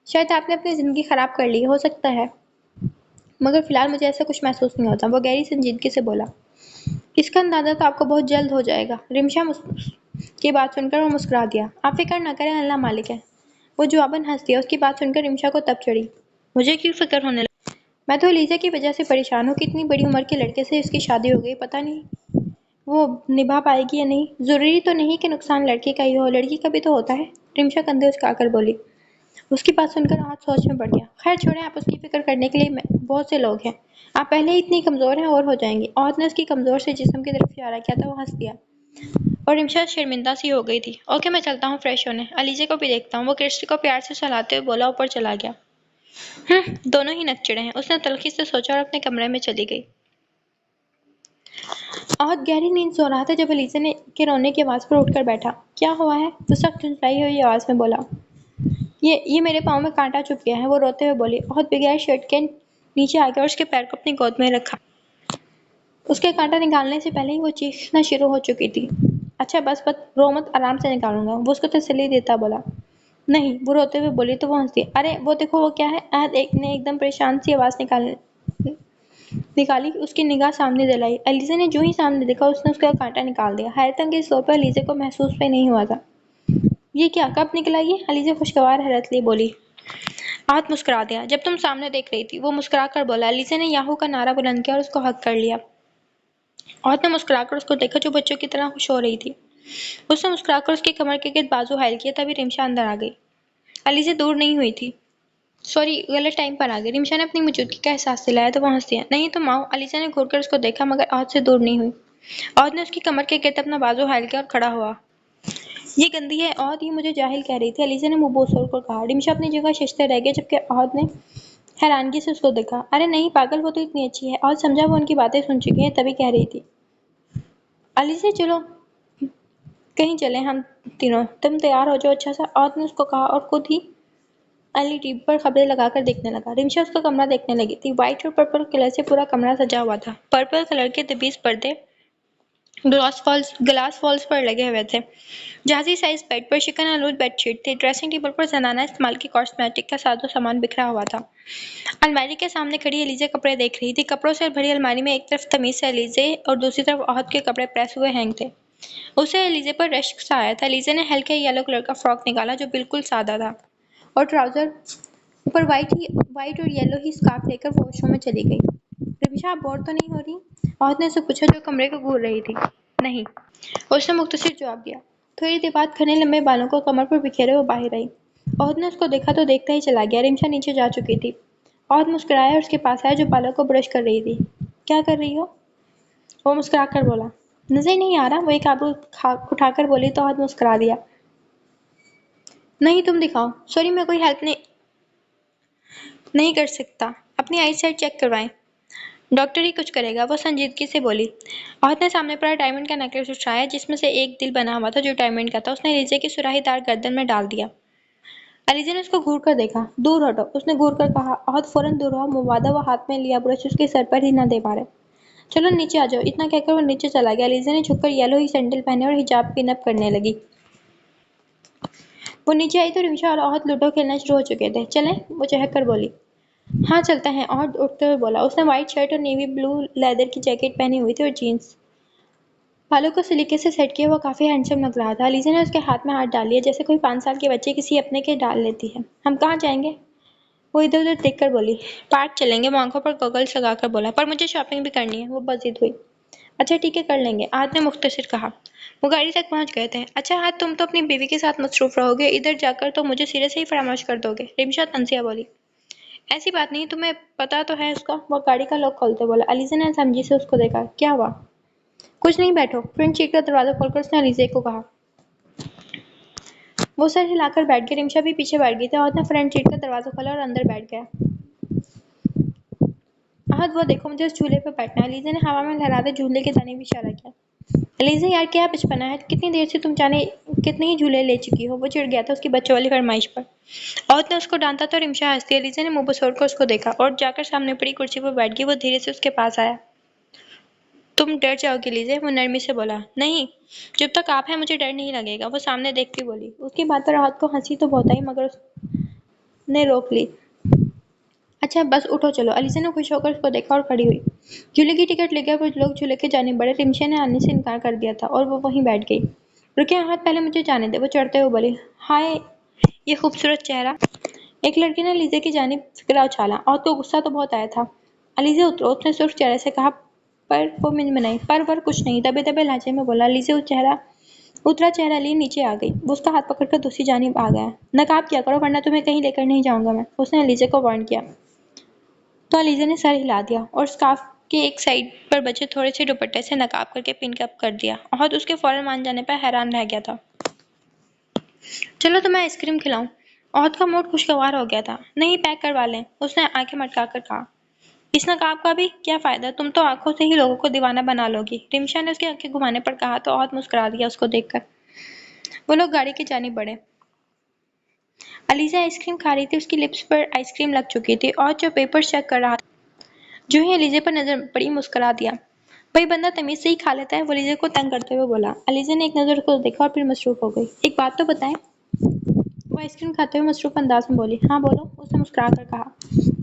شاید آپ نے اپنی زندگی خراب کر لی ہو سکتا ہے مگر فی الحال مجھے ایسا کچھ محسوس نہیں ہوتا۔ وہ گہری سنجیدگی سے بولا۔ اس کا اندازہ تو آپ کو بہت جلد ہو جائے گا۔ رمشا کی بات سن کر وہ مسکرا دیا۔ آپ فکر نہ کریں، اللہ مالک ہے۔ وہ جواباً ہنس دیا۔ اس کی بات سن کر رمشا کو تب چڑھی۔ مجھے کیوں فکر ہونے لگا؟ میں تو علیزہ کی وجہ سے پریشان ہوں کہ اتنی بڑی عمر کے لڑکے سے اس کی شادی ہو گئی، پتہ نہیں وہ نبھا پائے گی یا نہیں۔ ضروری تو نہیں کہ نقصان لڑکی کا ہی ہو، لڑکی کا بھی تو ہوتا ہے۔ رمشا کندھے اچکا کر بولی۔ اس کی بات سن کر عہد سوچ میں پڑ گیا۔ خیر چھوڑیں، آپ اس کی فکر کرنے کے لیے بہت سے لوگ ہیں، آپ پہلے ہی اتنی کمزور ہیں اور ہو جائیں گی۔ عہد نے اس کی کمزور سے جسم کی طرف اشارہ کیا تو وہ ہنس دیا اور رمشا شرمندہ سی ہو گئی تھی۔ اوکے میں چلتا ہوں فریش ہونے، علیزہ کو بھی دیکھتا ہوں۔ وہ کرسٹی کو پیار سے سہلاتے ہوئے بولا، اوپر چلا گیا۔ دونوں ہی نکچڑے ہیں، اس نے تلخی سے سوچا اور اپنے کمرے میں چلی گئی۔ عہد گہری نیند سو رہا تھا جب علیزہ کے رونے کی آواز پر اٹھ کر بیٹھا۔ کیا ہوا ہے؟ وہ سخت جھنجھلائی ہوئی آواز میں بولا۔ یہ میرے پاؤں میں کانٹا چبھ گیا ہے، وہ روتے ہوئے بولی۔ عہد بغیر شرٹ کے نیچے آ گیا اور اس کے پیر کو اپنی گود میں رکھا۔ اس کے کانٹا نکالنے سے پہلے ہی وہ چیخنا شروع ہو چکی تھی۔ اچھا بس رو مت، آرام سے نکالوں گا، وہ اس کو تسلی دیتا بولا۔ نہیں، وہ روتے ہوئے بولی تو وہ ہنس دی۔ ارے وہ دیکھو وہ کیا ہے؟ عہد نے ایک دم پریشان سی آواز نکالی۔ اس کی نگاہ سامنے دلائی۔ علیزہ نے جو ہی سامنے دیکھا اس نے اس کا کانٹا نکال دیا۔ حیرت انگیز طور پر علیزہ کو محسوس بھی نہیں ہوا تھا۔ یہ کیا؟ کب نکلا یہ؟ علیزہ خوشگوار حیرت لیے بولی۔ عہد مسکرا دیا۔ جب تم سامنے دیکھ رہی تھی، وہ مسکرا کر بولا۔ علیزہ نے یاہو کا نعرہ بلند کیا اور اس کو ہگ کر لیا۔ عہد نے مسکرا کر اس کو دیکھا جو بچوں کی طرح خوش ہو رہی تھی۔ اس نے مسکرا کر اس کی کمر کے گرد بازو حائل کیا، تبھی رمشا اندر آ گئی۔ علیزہ دور نہیں ہوئی تھی۔ سوری، غلط ٹائم پر آ گئی۔ رمشا نے اپنی موجودگی کا احساس دلایا تو وہ ہنس دیا۔ نہیں تو ماؤ۔ علیزہ نے گھور کر اس کو دیکھا مگر عہد سے دور نہیں ہوئی۔ عہد نے اس کی کمر کے گرد اپنا بازو حائل کیا اور کھڑا ہوا۔ یہ گندی ہے عہد، یہ مجھے جاہل کہہ رہی تھی، علیزہ نے منہ بوسڑ کر کہا۔ رمشا اپنی جگہ ششتے رہ گئے جبکہ عہد نے حیرانگی سے اس کو دیکھا۔ ارے نہیں پاگل، وہ تو اتنی اچھی ہے۔ عہد سمجھا وہ ان کی باتیں سن چکی ہے تبھی کہہ رہی تھی۔ علیزہ چلو کہیں چلیں ہم تینوں، تم تیار ہو جاؤ اچھا سا، عہد نے اس کو کہا اور خود ہی LED پر خبریں لگا کر دیکھنے لگا۔ رمشا اس کا کمرہ دیکھنے لگی تھی۔ وائٹ اور پرپل کلر سے پورا کمرہ سجا ہوا تھا۔ پرپل کلر کے 20 پردے گلاس والز پر لگے ہوئے تھے۔ جہازی سائز بیڈ پر شکن آلود بیڈ شیٹ تھی۔ ڈریسنگ ٹیبل پر زنانہ استعمال کی کاسمیٹک کا ساز و سامان بکھرا ہوا تھا۔ الماری کے سامنے کھڑی علیزہ کپڑے دیکھ رہی تھی۔ کپڑوں سے بھری الماری میں ایک طرف تمیز سے علیزہ اور دوسری طرف عہد کے کپڑے پریس ہوئے ہینگ تھے۔ اسے علیزہ پر رشک سا آیا تھا۔ علیزہ نے ہلکے یلو کلر کا فراک نکالا جو بالکل سادہ تھا اور ٹراؤزر اوپر وائٹ اور یلو ہی سکارف لے کر واش روم میں چلی گئی۔ رمشا آپ بور تو نہیں ہو رہی؟ عہد نے اسے پوچھا جو کمرے کو گھور رہی تھی۔ نہیں، اس نے مختصر جواب دیا۔ تھوڑی دیر بعد گھنے لمبے بالوں کو کمر پر بکھیرے وہ باہر آئی۔ عہد نے اس کو دیکھا تو دیکھتا ہی چلا گیا۔ رمشا نیچے جا چکی تھی۔ عہد مسکرایا اور اس کے پاس آیا جو بالوں کو برش کر رہی تھی۔ کیا کر رہی ہو؟ وہ مسکرا کر بولا۔ نظر نہیں آ رہا؟ وہ ایک آبرو اٹھا کر بولی تو عہد مسکرا دیا۔ نہیں تم دکھاؤ۔ سوری میں کوئی ہیلپ نہیں کر سکتا، اپنی آئی سائٹ چیک کروائیں۔ ڈاکٹر ہی کچھ کرے گا، وہ سنجیدگی سے بولی۔ عہد نے سامنے پڑا ڈائمنڈ کا نیکلس اٹھایا جس میں سے ایک دل بنا ہوا تھا جو ڈائمنڈ کا تھا۔ اس نے علیزہ کی سراہی دار گردن میں ڈال دیا۔ علیزہ نے اس کو گھور کر دیکھا۔ دور ہٹو، اس نے گھور کر کہا۔ عہد فوراً دور ہوا، مبادہ وہ ہاتھ میں لیا برش اس کے سر پر ہی نہ دے پا رہے۔ چلو نیچے آ جاؤ، اتنا کہہ کر وہ نیچے چلا گیا۔ علیزہ نے جھک کر یلو ہی سینڈل پہنے اور حجاب پن اپ کرنے لگی۔ وہ نیچے آئی تو رمشا اور عہد لوڈو کھیلنا شروع ہو چکے تھے۔ چلیں؟ وہ چہک کر بولی۔ ہاں چلتے ہیں، عہد اٹھتے ہوئے بولا۔ اس نے وائٹ شرٹ اور نیوی بلو لیدر کی جیکٹ پہنی ہوئی تھی اور جینس۔ بالوں کو سلیقے سے سیٹ کیا وہ کافی ہینڈسم لگ رہا تھا۔ علیزہ نے اس کے ہاتھ میں ہاتھ ڈال لیا جیسے کوئی 5 سال کے بچے کسی اپنے کے ڈال لیتی ہے۔ ہم کہاں جائیں گے؟ وہ ادھر ادھر دیکھ کر بولی۔ پارک چلیں گے، وہ آنکھوں پر گوگلز لگا کر بولا۔ پر مجھے شاپنگ بھی کرنی ہے، وہ بضد ہوئی۔ اچھا ٹھیک ہے، کر لیں گے، عہد نے مختصر کہا۔ وہ گاڑی تک پہنچ گئے تھے۔ اچھا عہد، تم تو اپنی بیوی کے ساتھ مصروف رہو گے، ادھر جا کر تو مجھے سرے سے ہی فراموش کر دو گے، رمشا طنزیہ بولی۔ ایسی بات نہیں، تمہیں پتا تو ہے اس کا، وہ گاڑی کا لاک کھولتے بولا۔ علیزہ نے سمجھی سے اس کو دیکھا۔ کیا ہوا؟ کچھ نہیں، بیٹھو، فرنٹ سیٹ کا دروازہ کھول کر اس نے علیزہ کو کہا۔ وہ سر ہلا کر بیٹھ گئی، رمشا بھی پیچھے بیٹھ گئی تھی۔ عہد نے فرنٹ سیٹ کا دروازہ کھولا اور اندر بیٹھ گیا۔ عہد وہ دیکھو، مجھے اس جھولے پہ بیٹھنا ہے، علیزہ نے ہوا میں لہراتے جھولے کی جانب اشارہ کیا۔ علیزہ یار کیا بچپنا ہے، کتنی دیر سے تم جانے کتنے ہی جھولے لے چکی ہو، وہ چڑ گیا تھا اس کی بچوں والی فرمائش پر۔ عہد نے اس کو ڈانٹا تو رمشا ہنسی۔ علیزہ نے منہ بسوڑ کر اس کو دیکھا اور جا کر سامنے پڑی کرسی پر بیٹھ گئی۔ وہ دھیرے سے اس کے پاس آیا۔ تم ڈر جاؤ گی علیزہ، وہ نرمی سے بولا۔ نہیں، جب تک آپ ہیں مجھے ڈر نہیں لگے گا، وہ سامنے دیکھتی بولی۔ اس کی بات پر عہد کو ہنسی تو بہت آئی مگر اس نے روک لی۔ اچھا بس اٹھو چلو، علیزہ نے خوش ہو کر اس کو دیکھا اور کھڑی ہوئی۔ جھولے کی ٹکٹ لے کر کچھ لوگ جھولے کی جانب بڑھے، رمشا نے آنے سے انکار کر دیا تھا اور وہ وہیں بیٹھ گئی۔ رکیں عہد، پہلے مجھے جانے دے، وہ چڑھتے ہوئے بولی۔ ہائے یہ خوبصورت چہرہ، ایک لڑکی نے علیزہ کی جانب فکرہ اچھالا۔ عہد کو غصہ تو بہت آیا تھا۔ علیزہ اترو، اس نے سرخ چہرے سے کہا۔ پر وہ منمنائی۔ پر کچھ نہیں، دبے دبے لہجے میں بولا۔ علیزہ اترا چہرہ لیے نیچے آ گئی۔ وہ اس کا ہاتھ پکڑ کر دوسری جانب آ گیا۔ نقاب کیا کرو ورنہ تمہیں کہیں لے کر نہیں جاؤں گا میں، اس نے علیزہ کو وارن کیا۔ تو علیزہ نے سر ہلا دیا اور اسکارف کے ایک سائیڈ پر بچے تھوڑے سے دوپٹے سے نقاب کر کے پن اپ کر دیا۔ عہد اس کے فوراً مان جانے پر حیران رہ گیا تھا۔ چلو تمہیں آئس کریم کھلاؤں؟ عہد کا موڈ خوشگوار ہو گیا تھا۔ نہیں، پیک کروا لیں، اس نے آنکھیں مٹکا کر کہا۔ اس نقاب کا بھی کیا فائدہ، تم تو آنکھوں سے ہی لوگوں کو دیوانہ بنا لو گی، رمشا نے اس کی آنکھیں گھمانے پر کہا تو عہد مسکرا دیا اس کو دیکھ کر۔ وہ لوگ گاڑی کی جانب بڑھے۔ علیزہ آئس کریم کھا رہی تھی، اس کی لپس پر آئس کریم لگ چکی تھی۔ عہد جو پیپرز چیک کر رہا تھا جو ہی علیزہ پر نظر پڑی مسکرا دیا۔ بھئی بندہ تمیز سے ہی کھا لیتا ہے، وہ علیزہ کو تنگ کرتے ہوئے بولا۔ علیزہ نے ایک نظر اس کو دیکھا اور پھر مصروف ہو گئی۔ ایک بات تو بتائیں، وہ آئس کریم کھاتے ہوئے مصروف انداز میں بولی۔ ہاں بولو، اس نے مسکرا کر کہا۔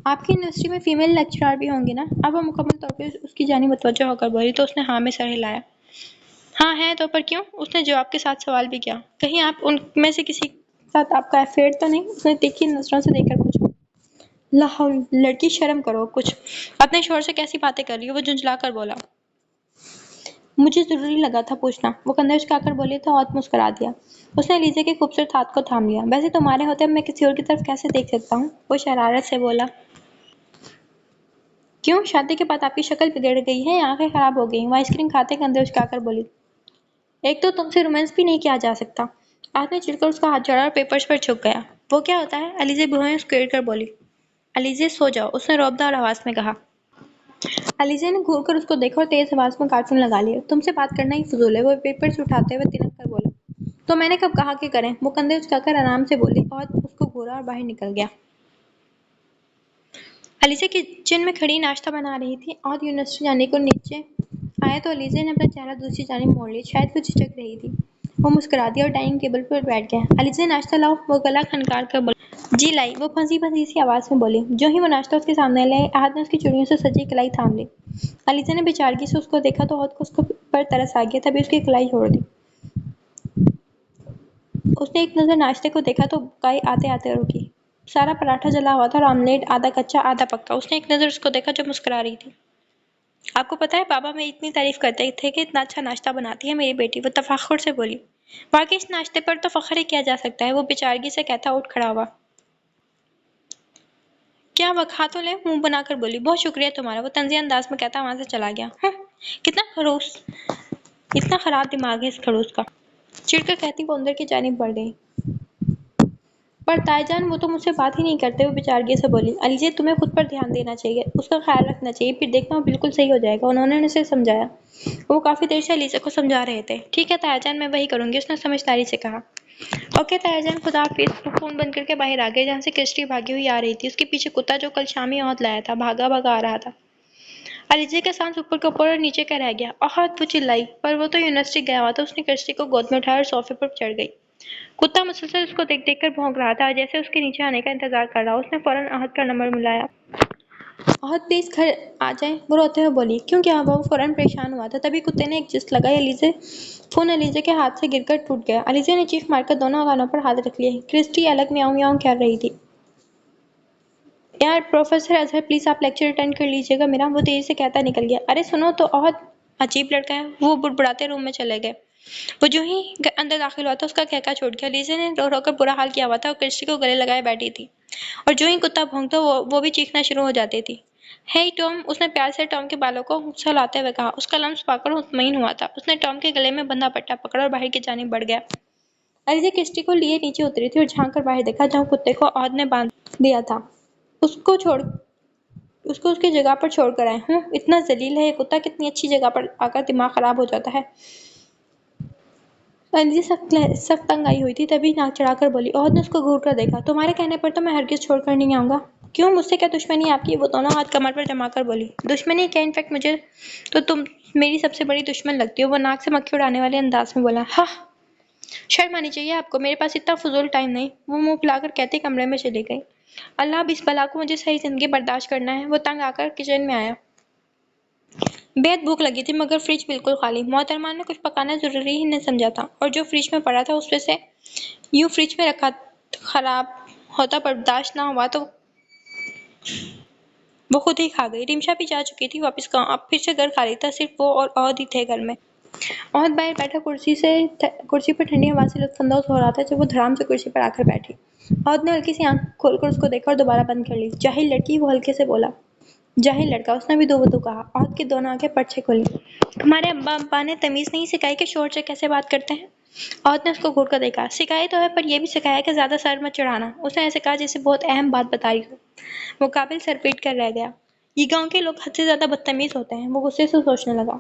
آپ کی یونیورسٹی میں فیمیل لیکچرار بھی ہوں گی نا؟ اب وہ مکمل طور پر اس کی جانب متوجہ ہو کر بولی تو اس نے ہاں میں سر ہلایا۔ ہاں ہیں تو، پر کیوں؟ اس نے جواب کے ساتھ سوال بھی کیا۔ کہیں آپ ان میں سے کسی کے ساتھ آپ کا افیئر تو نہیں؟ اس نے تیکھی نظروں سے دیکھ کر پوچھا۔ لا حول، لڑکی شرم کرو کچھ، اپنے شوہر سے کیسی باتیں کر رہی ہو، وہ جھنجھلا کر بولا۔ مجھے ضروری لگا تھا پوچھنا، وہ کندھے اچکا کر بولی تو عہد مسکرا دیا۔ اس نے علیزہ کے خوبصورت ہاتھ کو تھام لیا۔ ویسے تمہارے ہوتے اب میں کسی اور کی طرف کیسے دیکھ سکتا ہوں، وہ شرارت سے بولا۔ کیوں، شادی کے بعد آپ کی شکل بگڑ گئی ہے یا آنکھیں خراب ہو گئی؟ وہ آئس کریم کھاتے کندھے اچکا کر بولی۔ ایک تو تم سے رومانس بھی نہیں کیا جا سکتا۔ عہد نے چڑھ کر اس کا ہاتھ جوڑا اور پیپرز پر جھک گیا۔ وہ کیا ہوتا ہے؟ علیزہ بھویں اسکیڑ کر بولی۔ علیزہ سو جاؤ، اس نے روبدار آواز میں کہا۔ علیزہ نے گھور کر اس کو دیکھا اور تیز آواز میں کارٹون لگا لیے۔ تم سے بات کرنا ہی فضول ہے، وہ پیپرز اٹھاتے ہوئے تنک کر بولا۔ تو میں نے کب کہا کہ کریں، وہ کندھے اچکا کر آرام سے بولی۔ عہد اس کو گھورا اور باہر نکل گیا۔ علیزہ کچن میں کھڑی ناشتہ بنا رہی تھی۔ عہد یونیورسٹی جانے کو نیچے آیا تو علیزہ نے اپنا چہرہ دوسری جانب موڑ لیا، شاید وہ جھجک رہی تھی۔ وہ مسکرا دیا اور ڈائننگ ٹیبل پر بیٹھ گیا۔ علیزہ ناشتہ لاؤ، وہ گلا کھنکار کر بولی۔ جی لائی، وہ پھنسی پھنسی سی آواز میں بولی۔ جو ہی وہ ناشتہ اس کے سامنے لے آئی، عہد نے اس کی چوڑیوں سے سجی کلائی تھام لی۔ علیزہ نے بیچارگی سے اس کو دیکھا تو عہد کو اس پر ترس آ گیا، تبھی اس کی کلائی چھوڑ دی۔ اس نے ایک نظر ناشتے کو دیکھا تو گائے آتے آتے رکی۔ سارا پراٹھا جلا ہوا تھا اور آملیٹ آدھا کچا آدھا پکا۔ اس نے ایک نظر اس کو دیکھا جو مسکرا رہی تھی۔ آپ کو پتہ ہے بابا میری اتنی تعریف کرتے تھے کہ اتنا اچھا ناشتہ بناتی ہے میری بیٹی، وہ تفاخر سے بولی۔ واقعی اس ناشتے پر تو فخر ہی کیا جا سکتا ہے، وہ بیچارگی سے کہتا اٹھ کھڑا ہوا۔ کیا وہ کھا تو لے، منہ بنا کر بولی۔ بہت شکریہ تمہارا، وہ طنزیہ انداز میں کہتا وہاں سے چلا گیا۔ کتنا خروش اتنا خراب دماغ ہے اس خڑوس کا، چڑ کر کہتی وہ اندر کی جانب بڑھ گئی۔ پر تائی جان وہ تو مجھ سے بات ہی نہیں کرتے، وہ بیچارگی سے بولی۔ علیزے تمہیں خود پر دھیان دینا چاہیے، اس کا خیال رکھنا چاہیے، پھر دیکھنا وہ بالکل صحیح ہو جائے گا۔ انہوں نے اسے سمجھایا۔ وہ کافی دیر سے علیزے کو سمجھا رہے تھے۔ ٹھیک ہے تائی جان، میں وہی کروں گی، اس نے سمجھداری سے کہا۔ اوکے تائی جان، خدا حافظ۔ وہ فون بند کر کے باہر آ گئے جہاں سے کرسٹی بھاگی ہوئی آ رہی تھی۔ اس کے پیچھے کتا جو کل شام ہی عہد لایا تھا بھاگا بھاگا آ رہا تھا۔ علیزے کا سانس اوپر کا اوپر اور نیچے کا رہ گیا۔ عہد، وہ چلائی، پر وہ تو یونیورسٹی گیا ہوا تھا۔ اس نے کرسٹی کو گود میں اٹھایا اور صوفے پر چڑھ گئی۔ کتا مسلسل اس کو دیکھ دیکھ کر بھونک رہا تھا، جیسے اس کے نیچے آنے کا انتظار کر رہا ہو۔ اس نے فوراً عہد کا نمبر ملایا۔ عہد پلیز گھر آ جائیں، وہ روتے ہوئے بولی۔ کیوں کیا ہوا؟ وہ فوراً پریشان ہوا تھا۔ تبھی کتے نے ایک جست لگائی۔ فون علیزے کے ہاتھ سے گر کر ٹوٹ گیا۔ علیزے نے چیخ مار کر دونوں کانوں پر ہاتھ رکھ لیے۔ کرسٹی الگ میاؤں میاؤں کر رہی تھی۔ یار پروفیسر اظہر، پلیز آپ لیکچر اٹینڈ کر لیجیے گا میرا، وہ تیزی سے کہتا نکل گیا۔ ارے سنو تو، عہد عجیب لڑکا ہے۔ وہ بڑبڑاتے روم میں چلے گئے۔ وہ جو ہی اندر داخل ہوا تھا اس کا کہکا چھوٹ گیا۔ علیزے نے رو رو کر برا حال کیا ہوا تھا اور کرسٹی کو گلے لگائے بیٹھی تھی، اور جو ہی کتا بھونکتا وہ بھی چیخنا شروع ہو جاتی تھی۔ ہے ٹام، اس نے پیار سے ٹام کے بالوں کو سہلاتے ہوئے کہا۔ اس کا لمس پا کر مطمئن ہوا تھا۔ اس نے ٹام کے گلے میں بندھا پٹا پکڑا اور باہر کی جانب بڑھ گیا۔ علیزہ کرسٹی کو لیے نیچے اتری تھی اور جھانک کر باہر دیکھا جہاں کتے کو عہد نے باندھ دیا تھا۔ اس کو اس کی جگہ پر چھوڑ کر آئے ہوں۔ اتنا ذلیل ہے یہ کتا، کتنی اچھی جگہ پر آ کر دماغ خراب ہو جاتا ہے۔ علیزہ سخت تنگ آئی ہوئی تھی، تبھی ناک چڑھا کر بولی۔ عہد نے اس کو گھور کر دیکھا۔ تمہارے کہنے پر تو میں ہرگز چھوڑ کر نہیں آؤں گا۔ کیوں، مجھ سے کیا دشمنی آپ کی؟ وہ دونوں ہاتھ کمر پر جما کر بولی۔ دشمنی کیا، انفیکٹ مجھے تو تم میری سب سے بڑی دشمن لگتی ہو، وہ ناک سے مکھی اڑانے والے انداز میں بولا۔ ہاں، شرم آنی چاہیے آپ کو، میرے پاس اتنا فضول ٹائم نہیں، وہ منہ پھلا کر کہتے کمرے میں چلی گئی۔ اللہ، اب اس بلا کو مجھے صحیح زندگی برداشت کرنا ہے۔ وہ تنگ آ کر کچن میں آیا۔ بےحد بھوک لگی تھی مگر فریج بالکل خالی۔ محترمہ نے کچھ پکانا ضروری ہی نہیں سمجھا تھا، اور جو فریج میں پڑا تھا اس میں سے یوں فریج میں رکھا خراب ہوتا برداشت نہ ہوا تو وہ خود ہی کھا گئی۔ رمشا بھی جا چکی تھی واپس گاؤں، اب پھر سے گھر خالی تھا، صرف وہ اور عہد ہی تھے گھر میں۔ عہد باہر بیٹھا کرسی پر ٹھنڈی ہوا سے لطف اندوز ہو رہا تھا جب وہ دھڑام سے کرسی پر آ کر بیٹھی۔ عہد نے ہلکی سی آنکھ کھول کر اس کو دیکھا اور دوبارہ بند کر لی۔ جاہل لڑکی، وہ ہلکے سے بولا۔ جاہل لڑکا، اس نے بھی دو بدو کہا۔ عہد کی دونوں آنکھیں پٹ سے کھولیں۔ تمہارے ابا نے تمیز نہیں سکھائی کہ شوہر سے کیسے بات کرتے ہیں؟ عہد نے اس کو گھور کر دیکھا۔ سکھائی تو ہے، پر یہ بھی سکھایا کہ زیادہ سر مت چڑھانا۔ اس نے ایسے کہا جیسے بہت اہم بات بتائی ہو۔ مقابل سر پیٹ کر رہ گیا۔ یہ گاؤں کے لوگ حد سے زیادہ بدتمیز ہوتے ہیں، وہ غصے سے سوچنے لگا۔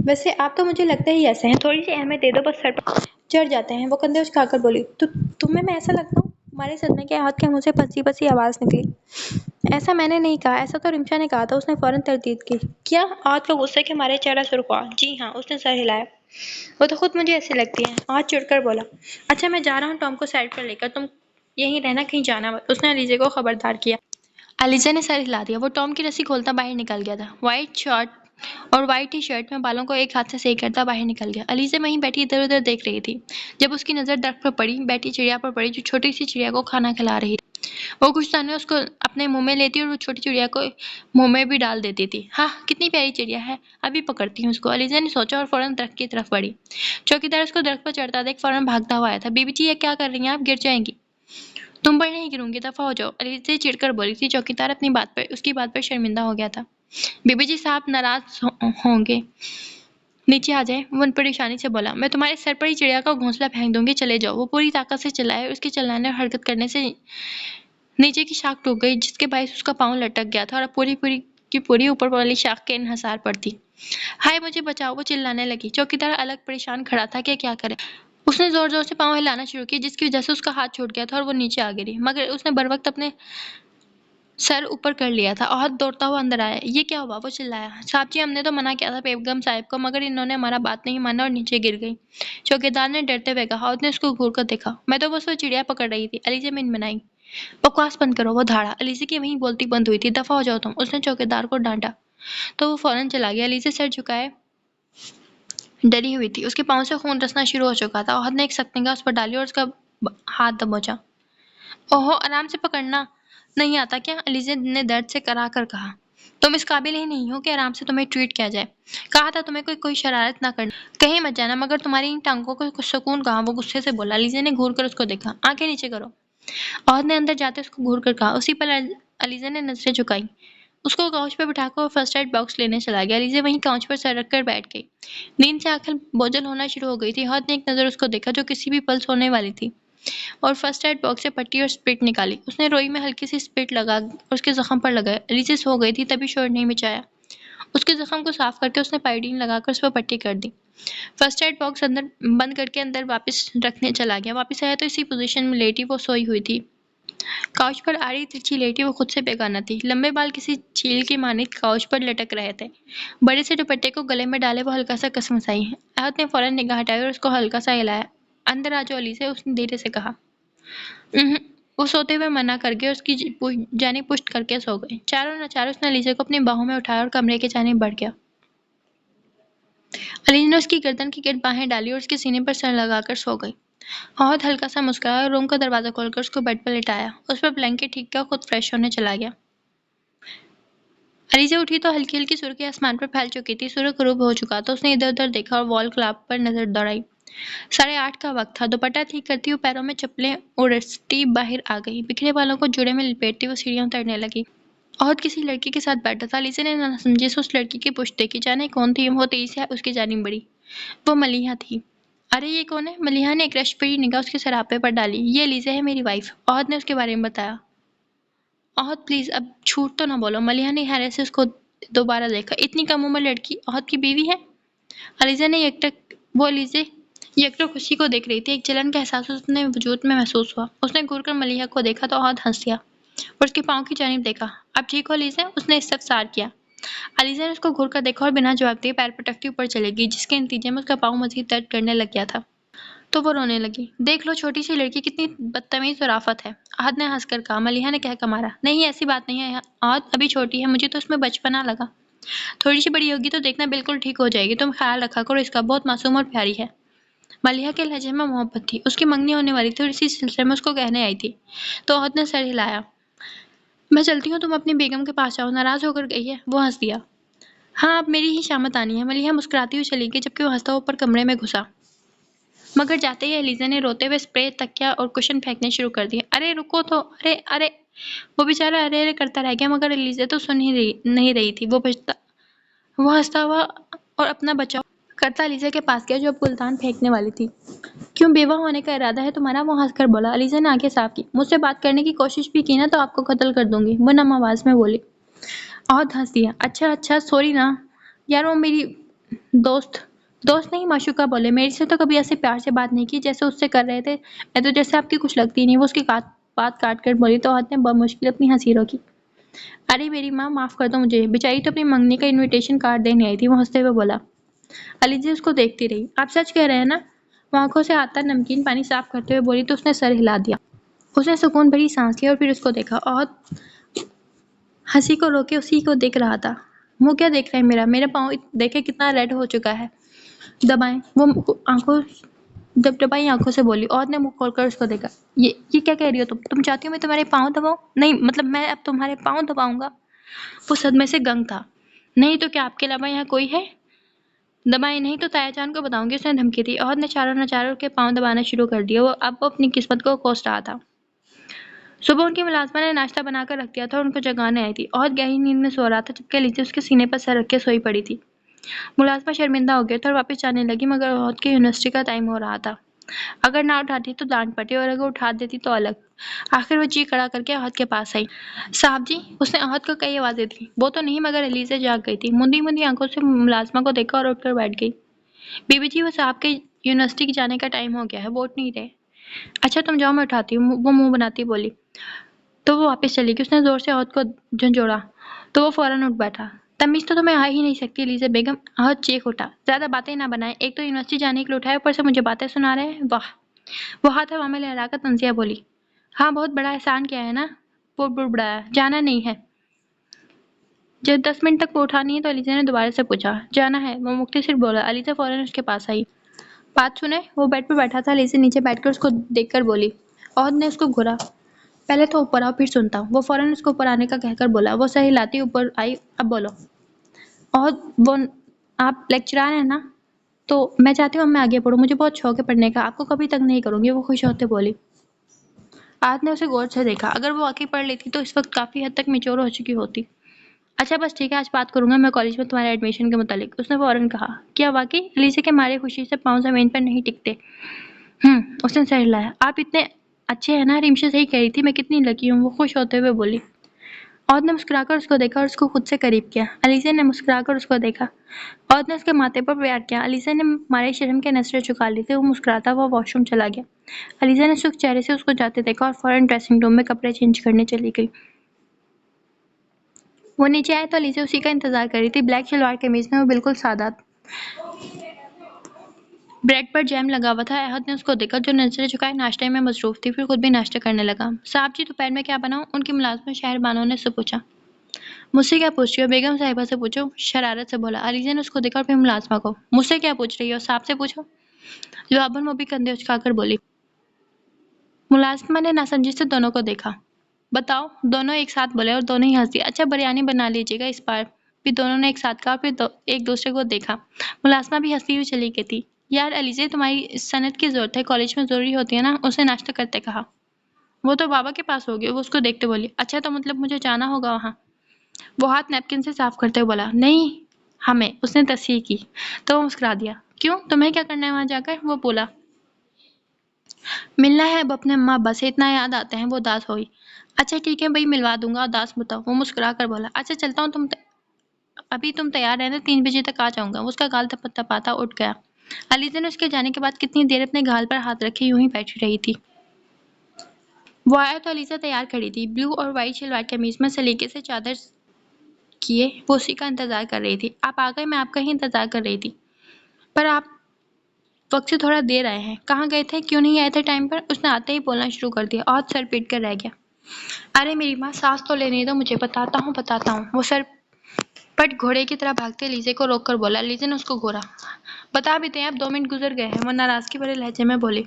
ویسے آپ تو مجھے لگتا ہی ایسے ہیں، تھوڑی سی اہمیت دے دو بس سر پر چڑھ جاتے ہیں۔ وہ کندھے اچکا کر بولی۔ تمہیں میں ایسا لگتا ہوں؟ تمہارے صدمے کے عہد کے منہ سے پسی پسی آواز نکلی۔ ایسا میں نے نہیں کہا، ایسا تو رمشا نے کہا تھا، اس نے فوراً تردید کی۔ کیا؟ عہد کو غصے کے مارے چہرہ سرخ ہوا۔ جی ہاں، اس نے سر ہلایا۔ وہ تو خود مجھے ایسی لگتی ہے، عہد چڑھ کر بولا۔ اچھا میں جا رہا ہوں ٹام کو سائڈ پر لے کر، تم یہیں رہنا، کہیں جانا مت، اس نے علیزے کو خبردار کیا۔ علیزہ نے سر ہلا دیا۔ وہ ٹام کی رسی کھولتا باہر نکل گیا تھا، وائٹ شرٹ اور وائٹ ٹی شرٹ میں، بالوں کو ایک ہاتھ سے صحیح کرتا باہر نکل گیا۔ علیزہ وہیں بیٹھی ادھر ادھر دیکھ رہی تھی جب اس کی نظر درخت پر پڑی، بیٹھی چڑیا پر پڑی جو چھوٹی سی چڑیا کو کھانا کھلا رہی تھی۔ وہ کچھ دانے اس کو اپنے منہ میں لیتی اور وہ چھوٹی چڑیا کو منہ میں بھی ڈال دیتی تھی۔ ہاں، کتنی پیاری چڑیا ہے، ابھی پکڑتی ہوں اس کو، علیزہ نے سوچا اور فوراً درخت کی طرف بڑھی۔ چوکیدار اس کو درخت پر چڑھتا دیکھ فوراً بھاگتا ہوا آیا تھا۔ بی بی جی، یہ کیا کر رہی ہیں آپ؟ گر جائیں گی۔ تم پر نہیں گروں گی، دفعہ ہو جاؤ، علیزہ چڑھ کر بولی تھی۔ چوکیدار اس کی بات پر شرمندہ ہو گیا تھا۔ بی بی جی صاحب ناراض ہوں گے، نیچے آ جائیں، وہ پریشانی سے بولا۔ میں تمہارے سر پر ہی چڑیا کا گھونسلہ پھینک دوں گی، چلے جاؤ۔ وہ پوری طاقت سے چلائے، اس کے چلانے اور حرکت کرنے سے نیچے کی شاخ ٹوٹ گئی جس کے باعث اس کا پاؤں لٹک گیا تھا اور اب پوری اوپر والی شاخ کے انحصار پر تھی۔ ہائے مجھے بچاؤ، وہ چلانے لگی۔ چوکیدار الگ پریشان کھڑا تھا کہ کیا کرے۔ اس نے زور زور سے پاؤں ہلانا شروع کیا جس کی وجہ سے اس کا ہاتھ چھوٹ گیا تھا اور وہ نیچے آ گری، مگر اس نے بروقت اپنے سر اوپر کر لیا تھا۔ عہد دوڑتا ہوا اندر آیا۔ یہ کیا ہوا؟ وہ چلایا۔ صاحب جی، ہم نے تو منع کیا تھا بیگم صاحب کو، مگر انہوں نے ہمارا بات نہیں مانا اور نیچے گر گئی، چوکیدار نے ڈرتے ہوئے کہا۔ عہد نے اس کو گھور کر دیکھا۔ میں تو بس وہ چڑیا پکڑ رہی تھی، علیزہ من منائی۔ بکواس بند کرو، وہ دھاڑا۔ علیزہ کی وہیں بولتی بند ہوئی تھی۔ دفعہ ہو جاؤ تم، اس نے چوکیدار کو ڈانٹا تو وہ فوراً چلا گیا۔ علیزہ سر جھکائے ڈری ہوئی تھی، اس کے پاؤں سے خون رسنا شروع ہو چکا تھا۔ عہد نے ایک سخت نگاہ اس پر ڈالی اور اس کا ہاتھ دبوچا۔ اوہو، آرام سے پکڑنا نہیں آتا کیا؟ علیزہ نے درد سے کرا کر کہا۔ تم اس قابل ہی نہیں ہو کہ آرام سے تمہیں ٹریٹ کیا جائے، کہا تھا تمہیں کوئی شرارت نہ کرنا، کہیں مت جانا، مگر تمہاری ان ٹانگوں کو سکون کہاں؟ وہ غصے سے بولا۔ علیزہ نے گھور کر اس کو دیکھا۔ آنکھیں نیچے کرو، عہد نے اندر جاتے اس کو گھور کر کہا۔ اسی پر علیزہ نے نظریں جھکائیں۔ اس کو کاؤچ پہ بٹھا کر فرسٹ ایڈ باکس لینے چلا گیا۔ علیزہ وہیں کاؤچ پر سر رکھ کر بیٹھ گئی۔ نیند سے آنکھیں بوجھل ہونا شروع ہو گئی تھی۔ عہد نے ایک نظر اس کو دیکھا جو کسی بھی پلس ہونے والی تھی، اور فرسٹ ایڈ باکس سے پٹی اور اسپرٹ نکالی۔ اس نے روئی میں ہلکی سی اسپرٹ لگا اس کے زخم پر لگایا۔ علیزہ سو گئی تھی تبھی شور نہیں مچایا۔ اس کے زخم کو صاف کر کے اس نے پائیڈین لگا کر اس پر پٹی کر دی۔ فرسٹ ایڈ باکس بند کر کے اندر واپس رکھنے چلا گیا۔ واپس آیا تو اسی پوزیشن میں لیٹی وہ سوئی ہوئی تھی۔ کاؤچ پر آڑی ترچھی لیٹی وہ خود سے بیگانہ تھی۔ لمبے بال کسی چیل کی مانند کاؤچ پر لٹک رہے تھے۔ بڑے سے دوپٹے کو گلے میں ڈالے وہ ہلکا سا کسمسائی۔ عہد نے فوراً نگاہ ہٹائی اور اس کو ہلکا سا ہلایا۔ اندر آ جاؤ علیزہ، اس نے دھیرے سے کہا۔ وہ سوتے ہوئے منع کر کے اس کی جانب پشت کر کے سو گئے۔ چاروں ناچار اس نے علیزہ کو اپنی باہوں میں اٹھایا اور کمرے کی جانب بڑھ گیا۔ علیزہ نے اس کی گردن کے گرد باہیں ڈالی اور اس کے سینے پر سر لگا کر سو گئی۔ عہد ہلکا سا مسکرایا اور روم کا دروازہ کھول کر اس کو بیڈ پر لٹایا۔ اس پر بلینکٹ ٹھیک کیا اور خود فریش ہونے چلا گیا۔ علیزہ اٹھی تو ہلکی ہلکی سرخی آسمان پر پھیل چکی تھی۔ سورج غروب ہو چکا تو اس نے ادھر ادھر دیکھا اور وال کلاک پر نظر دوڑائی۔ 8:30 کا وقت تھا۔ دوپٹہ ٹھیک کرتی ہوئی پیروں میں چپلیں اڑستی باہر آ گئی۔ بکھرے بالوں کو جوڑے میں لپیٹتی وہ سیڑھیاں اترنے لگی۔ عہد کسی لڑکی کے ساتھ بیٹھا تھا۔ علیزہ نے ناسمجھی سے اس لڑکی کی پشت دیکھی۔ جانے کون تھی وہ تیزی سے اس کی جانب بڑھی۔ وہ ملیحہ تھی۔ ارے یہ کون ہے؟ ملیحہ نے ایک رشک بھری نگاہ اس کے سراپے پر ڈالی۔ یہ علیزہ ہے، میری وائف۔ عہد نے اس کے بارے میں بتایا۔ عہد پلیز اب جھوٹ تو نہ بولو۔ ملیحہ نے حیرت سے اس کو دوبارہ دیکھا۔ اتنی کم عمر لڑکی عہد کی بیوی ہے؟ علیزہ نے یکٹو خوشی کو دیکھ رہی تھی۔ ایک جلن کا احساس اس نے وجود میں محسوس ہوا۔ اس نے گھور کر ملیحہ کو دیکھا تو عہد ہنس دیا اور اس کے پاؤں کی جانب دیکھا۔ اب ٹھیک ہو علیزہ؟ اس نے استفسار کیا۔ علیزہ نے اس کو گھور کر دیکھا اور بنا جواب دیے پیر پٹکتی اوپر چلے گئی، جس کے نتیجے میں اس کا پاؤں مزید درد کرنے لگ گیا تھا۔ تو وہ رونے لگی۔ دیکھ لو چھوٹی سی لڑکی کتنی بدتمیز اور آفت ہے، عہد نے ہنس کر کہا۔ ملیحہ نے کہہ مارا۔ نہیں ایسی بات نہیں ہے عہد، ابھی چھوٹی ہے، مجھے تو اس میں بچپنا لگا۔ تھوڑی سی بڑی ہوگی تو دیکھنا بالکل ٹھیک ہو جائے گی۔ تم خیال رکھا کرو اس کا، بہت معصوم اور پیاری ہے۔ ملیحہ کے لہجے میں محبت تھی۔ اس کی منگنی ہونے والی تھی اور اسی سلسلے میں اس کو کہنے آئی تھی۔ تو عہد نے سر ہلایا۔ میں چلتی ہوں، تم اپنی بیگم کے پاس جاؤ، ناراض ہو کر گئی ہے؟ وہ ہنس دیا۔ ہاں اب میری ہی شامت آنی ہے۔ ملیحہ مسکراتی ہوئی چلی گئی جبکہ وہ ہنستا ہوا اوپر کمرے میں گھسا۔ مگر جاتے ہی علیزہ نے روتے ہوئے اسپرے، تکیا اور کشن پھینکنے شروع کر دیے۔ ارے رکو تو، ارے ارے۔ وہ بیچارہ ارے ارے کرتا رہ گیا مگر علیزہ تو سن ہی نہیں رہی تھی۔ وہ ہنستا ہوا اور اپنا بچاؤ کرتا علیزہ کے پاس گیا جو اب گلدان پھینکنے والی تھی۔ کیوں بیوہ ہونے کا ارادہ ہے تمہارا؟ وہ ہنس کر بولا۔ علیزہ نے آنکھیں صاف کی۔ مجھ سے بات کرنے کی کوشش بھی کی نا تو آپ کو قتل کر دوں گی، وہ نم آواز میں بولی۔ عہد ہنس دیا۔ اچھا سوری نا یار، وہ میری دوست نہیں معشوقہ بولے۔ میرے سے تو کبھی ایسے پیار سے بات نہیں کی جیسے اس سے کر رہے تھے۔ میں تو جیسے آپ کی کچھ لگتی نہیں۔ وہ اس کی بات کاٹ کر بولی تو عہد نے بمشکل اپنی ہنسی روکی۔ ارے میری ماں معاف کر دو مجھے، بیچاری تو اپنی منگنی کا انویٹیشن کارڈ دینے آئی تھی، وہ ہنستے ہوئے بولا۔ علیزہ اس کو دیکھتی رہی۔ آپ سچ کہہ رہے ہیں نا؟ وہ آنکھوں سے آتا نمکین پانی صاف کرتے ہوئے بولی تو اس نے سر ہلا دیا۔ اس نے سکون بھری سانس لی اور پھر اس کو دیکھا۔ عہد ہنسی کو روکے اسی کو دیکھ رہا تھا۔ وہ کیا دیکھ رہے ہیں؟ میرا پاؤں دیکھے کتنا ریڈ ہو چکا ہے، دبائیں۔ وہ دبدبائی آنکھوں سے بولی۔ عہد نے منہ کھول کر اس کو دیکھا۔ یہ کیا کہہ رہی ہو تم چاہتی ہو میں تمہارے پاؤں دباؤں؟ نہیں مطلب میں اب تمہارے پاؤں دباؤں گا؟ وہ صدمے سے گنگ تھا۔ نہیں تو کیا آپ کے علاوہ یہاں کوئی ہے؟ دبائیں نہیں تو تایا جان کو بتاؤں گی، اس نے دھمکی دی۔ عہد نے چاروں ناچاروں کے پاؤں دبانا شروع کر دیا۔ وہ اپنی قسمت کو کوس رہا تھا۔ صبح ان کی ملازمہ نے ناشتہ بنا کر رکھ دیا تھا اور ان کو جگانے آئی تھی۔ عہد گہری نیند میں سو رہا تھا جبکہ علیزہ اس کے سینے پر سر رکھ کے سوئی پڑی تھی۔ ملازمہ شرمندہ ہو گیا تھا اور واپس جانے لگی مگر عہد کی یونیورسٹی کا ٹائم ہو رہا تھا۔ اگر نہ اٹھاتی تو ڈانٹ پڑتی اور اگر اٹھا دیتی تو الگ۔ آخر وہ جی کڑا کر کے عہد کے پاس آئی۔ صاحب جی، اس نے عہد کو کئی آوازیں دیں۔ وہ تو نہیں مگر علیزہ جاگ گئی تھی۔ مندی آنکھوں سے ملازمہ کو دیکھا اور اٹھ کر بیٹھ گئی۔ بی بی جی، وہ صاحب کے یونیورسٹی جانے کا ٹائم ہو گیا ہے، وہ اٹھ نہیں رہے۔ اچھا تم جاؤ میں اٹھاتی ہوں، وہ منہ بناتی بولی۔ تو وہ واپس چلی گئی۔ اس نے زور سے عہد کو جھنجھوڑا تو وہ فوراً اٹھ بیٹھا۔ تمیز تو تمہیں آ ہی نہیں سکتی علیزہ بیگم، عہد چیخ اٹھا۔ زیادہ باتیں نہ بنائیں، ایک تو یونیورسٹی جانے کے لیے اٹھائے اوپر سے مجھے باتیں سنا رہے ہیں، واہ۔ وہ ہاتھ ہوا میں لہرا کر تنزیہ بولی۔ ہاں بہت بڑا احسان کیا ہے نا، وہ بڑبڑایا۔ جانا نہیں ہے؟ جب 10 منٹ تک وہ اٹھا نہیں ہے تو علیزہ نے دوبارہ سے پوچھا۔ جانا ہے، وہ مختصر بولا۔ علیزہ فوراً اس کے پاس آئی۔ بات سنیں؟ وہ بیڈ پر بیٹھا تھا۔ علیزہ نیچے بیٹھ کر اس کو دیکھ کر بولی۔ عہد نے اس کو گھورا۔ پہلے تو اوپر آؤ پھر سنتا ہوں۔ وہ فوراً اس کو اوپر آنے کا کہہ کر بولا۔ وہ سر ہلاتی اوپر آئی۔ اب بولو۔ عہد، وہ آپ لیکچرار ہیں نا؟ تو میں چاہتی ہوں اب میں آگے پڑھوں، مجھے بہت شوق ہے پڑھنے کا، آپ کو کبھی تنگ نہیں کروں گی، وہ خوش ہوتے بولی۔ عہد نے اسے غور سے دیکھا۔ اگر وہ واقعی پڑھ لیتی تو اس وقت کافی حد تک میچور ہو چکی ہوتی۔ اچھا بس ٹھیک ہے، آج بات کروں گا میں کالج میں تمہارے ایڈمیشن کے متعلق، اس نے فوراً کہا۔ کیا واقعی؟ علیزہ کے مارے خوشی سے پاؤں زمین پر نہیں ٹکتے۔ اس نے سر ہلایا۔ آپ اتنے اچھے ہیں نا، ریمشا صحیح کہہ رہی تھی، میں کتنی لکی ہوں، وہ خوش ہوتے ہوئے بولی۔ عورت نے مسکرا کر اس کو دیکھا اور اس کو خود سے قریب کیا۔ علیزہ نے مسکرا کر اس کو دیکھا۔ عورت نے اس کے ماتھے پر پیار کیا۔ علیزہ نے مارے شرم کے نظریں جھکا لی تھی، وہ مسکراتا ہوا واش روم چلا گیا۔ علیزہ نے سرخ چہرے سے اس کو جاتے دیکھا اور فوراً ڈریسنگ روم میں کپڑے چینج کرنے چلی گئی۔ وہ نیچے آئے تو علیزہ اسی کا انتظار کر رہی تھی۔ بلیک شلوار قمیض میں وہ بالکل سادہ، بریڈ پر جیم لگا ہوا تھا۔ احد نے اس کو دیکھا جو نظریں جھکائے ناشتے میں مصروف تھی، پھر خود بھی ناشتہ کرنے لگا۔ صاحب جی دوپہر میں کیا بناؤں؟ ان کی ملازمہ شہر بانو نے اس سے پوچھا۔ مجھ سے کیا پوچھ رہی ہو؟ بیگم صاحبہ سے پوچھو، شرارت سے بولا۔ علیزہ نے اس کو دیکھا اور پھر ملازمہ کو۔ مجھ سے کیا پوچھ رہی ہو؟ صاحب سے پوچھو۔ جواباً وہ بھی کندھے اچکا کر بولی۔ ملازمہ نے ناسمجھی سے دونوں کو دیکھا۔ بتاؤ، دونوں ایک ساتھ بولے اور دونوں ہی ہنس دیے۔ اچھا بریانی بنا لیجیے گا، اس بار بھی دونوں نے ایک ساتھ کہا، پھر ایک دوسرے کو دیکھا۔ ملازمہ بھی ہنستی ہوئی چلی گئی تھی۔ یار علیزہ، تمہاری صنعت کی ضرورت ہے، کالج میں ضروری ہوتی ہے نا، اس نے ناشتہ کرتے کہا۔ وہ تو بابا کے پاس ہوگی، وہ اس کو دیکھتے بولی۔ اچھا تو مطلب مجھے جانا ہوگا وہاں؟ وہ ہاتھ نیپکن سے صاف کرتے ہوئے بولا۔ نہیں، ہمیں، اس نے تصحیح کی تو وہ مسکرا دیا۔ کیوں، تمہیں کیا کرنا ہے وہاں جا کر؟ وہ بولا۔ ملنا ہے اب اپنے اماں ابا سے، اتنا یاد آتے ہیں، وہ اداس ہوئی۔ اچھا ٹھیک ہے بھائی، ملوا دوں گا، اداس بتاؤ، وہ مسکرا کر بولا۔ اچھا چلتا ہوں، ابھی تم تیار رہنا، 3 بجے تک آ جاؤں گا۔ اس کا گال تپاتا اٹھ گیا۔ علیزہ نے اس کے جانے کے بعد کتنی دیر اپنے گال پر ہاتھ رکھے یوں ہی بیٹھی رہی تھی۔ وہ آیا تو علیزہ تیار کھڑی تھی، بلو اور وائٹ شلوار قمیض میں سلیقے سے چادر کیے وہ اسی کا انتظار کر رہی تھی۔ آپ آ گئے، میں آپ کا ہی انتظار کر رہی تھی، پر آپ وقت سے تھوڑا دیر آئے ہیں، کہاں گئے تھے، کیوں نہیں آئے تھے ٹائم پر؟ اس نے آتے ہی بولنا شروع کر دیا اور سر پیٹ کر رہ گیا۔ ارے میری ماں، سانس تو لینے دو مجھے، بتاتا ہوں۔ وہ سر پٹ گھوڑے کی طرح بھاگتے علیزہ کو روک کر بولا۔ علیزہ نے اس کو گھورا۔ بتا بھی دیں، اب 2 منٹ گزر گئے ہیں، وہ ناراضگی بھرے لہجے میں بولی۔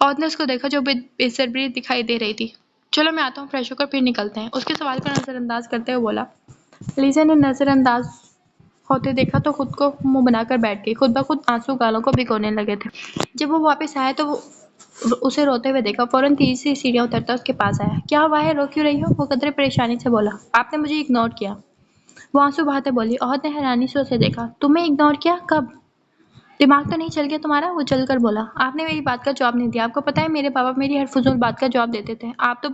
عورت نے اس کو دیکھا جو بے صبری دکھائی دے رہی تھی۔ چلو میں آتا ہوں، فریش ہو کر پھر نکلتے ہیں، اس کے سوال کو نظر انداز کرتے ہوئے بولا۔ علیزہ نے نظر انداز ہوتے دیکھا تو خود کو منہ بنا کر بیٹھ گئی، خود بخود آنسو گالوں کو بھگونے لگے تھے۔ جب وہ واپس آیا تو وہ اسے روتے ہوئے دیکھا، فوراً تیسری سیڑھیاں اترتا اس کے پاس آیا۔ کیا ہوا ہے، رو کیوں رہی ہو؟ وہ قدرے پریشانی سے بولا۔ آپ نے مجھے اگنور کیا، وہ آنسو بہاتے بولی۔ عورت نے حیرانی سے اسے دیکھا۔ تمہیں اگنور کیا؟ کب؟ دماغ تو نہیں چل گیا تمہارا؟ وہ چل کر بولا۔ آپ نے میری بات کا جواب نہیں دیا، آپ کو پتا ہے میرے بابا میری ہر فضول بات کا جواب دیتے تھے، آپ تو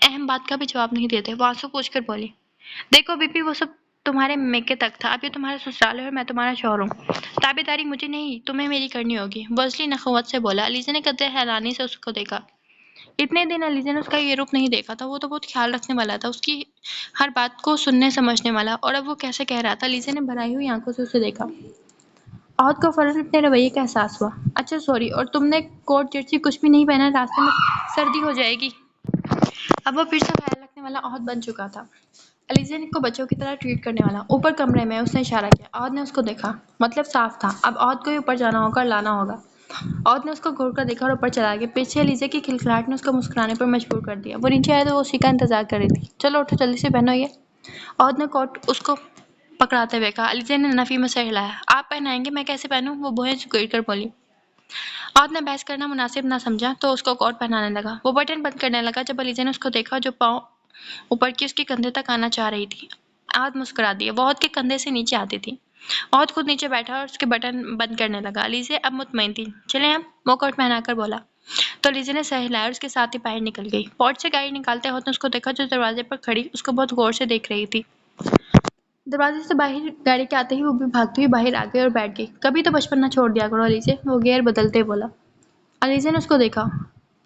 اہم بات کا بھی جواب نہیں دیتے، وہ آنسو پوچھ کر بولی۔ دیکھو بی پی، وہ سب تمہارے میکے تک تھا، اب یہ تمہارا سسرال ہے اور میں تمہارا شوہر ہوں، تابعداری مجھے نہیں تمہیں میری کرنی ہوگی، وہ اصلی نخوت سے بولا۔ علیزہ نے قدرے حیرانی سے اس کو دیکھا۔ اتنے دن علیزہ نے اس کا یہ روپ نہیں دیکھا تھا، وہ تو بہت خیال رکھنے والا تھا، اس کی ہر بات کو سننے سمجھنے والا، اور اب وہ کیسے کہہ رہا تھا؟ علیزہ نے بھرائی ہوئی آنکھوں سے اسے دیکھا۔ عورت کو فوراً اپنے رویے کا احساس ہوا۔ اچھا سوری، اور تم نے کوٹ جرسی کچھ بھی نہیں پہنا، راستے میں سردی ہو جائے گی۔ اب وہ پھر سے خیال رکھنے والا عہد بن چکا تھا، علیزہ کو بچوں کی طرح ٹریٹ کرنے والا۔ اوپر کمرے میں، اس نے اشارہ کیا۔ عہد نے اس کو دیکھا، مطلب صاف تھا، اب عہد کو ہی اوپر جانا ہوگا اور لانا ہوگا۔ عہد نے اس کو گھور کر دیکھا اور اوپر چلا گیا۔ پیچھے علیزہ کی کھلکھلاہٹ نے اس کو مسکرانے پر مجبور کر دیا۔ وہ نیچے آیا تو وہ اسی کا انتظار کر رہی تھی۔ چلو اٹھو، جلدی سے پہنو یہ۔ عہد نے کوٹ اس کو پکڑاتے ہوئے کہا۔ علیزہ نے نفی میں سر ہلایا۔ آپ پہنائیں گے، میں کیسے پہنوں؟ وہ بھویں جھکیڑ کر بولی۔ عہد نے بحث کرنا مناسب نہ سمجھا تو اس کو کوٹ پہنانے لگا۔ وہ بٹن بند کرنے لگا جب علیزہ نے اس کو دیکھا جو پاؤں اوپر کی اس کے کندھے تک آنا چاہ رہی تھی۔ عہد مسکرا دیا، وہ عہد کے کندھے سے نیچے آتی تھی۔ عہد خود نیچے بیٹھا اور اس کے بٹن بند کرنے لگا۔ علیزہ اب مطمئن تھی۔ چلیں اب، وہ کوٹ پہنا کر بولا تو علیزہ نے سر ہلایا اور اس کے ساتھ ہی باہر نکل گئی۔ پورچ سے گاڑی نکالتے عہد نے اس کو دیکھا جو دروازے پر کھڑی اس کو بہت غور سے دیکھ رہی تھی۔ دروازے سے باہر گاڑی کے آتے ہی وہ بھی بھاگتی ہوئی باہر آ گئی اور بیٹھ گئی۔ کبھی تو بچپن نہ چھوڑ دیا کرو علیزہ، وہ گیئر بدلتے بولا۔ علیزہ نے اس کو دیکھا۔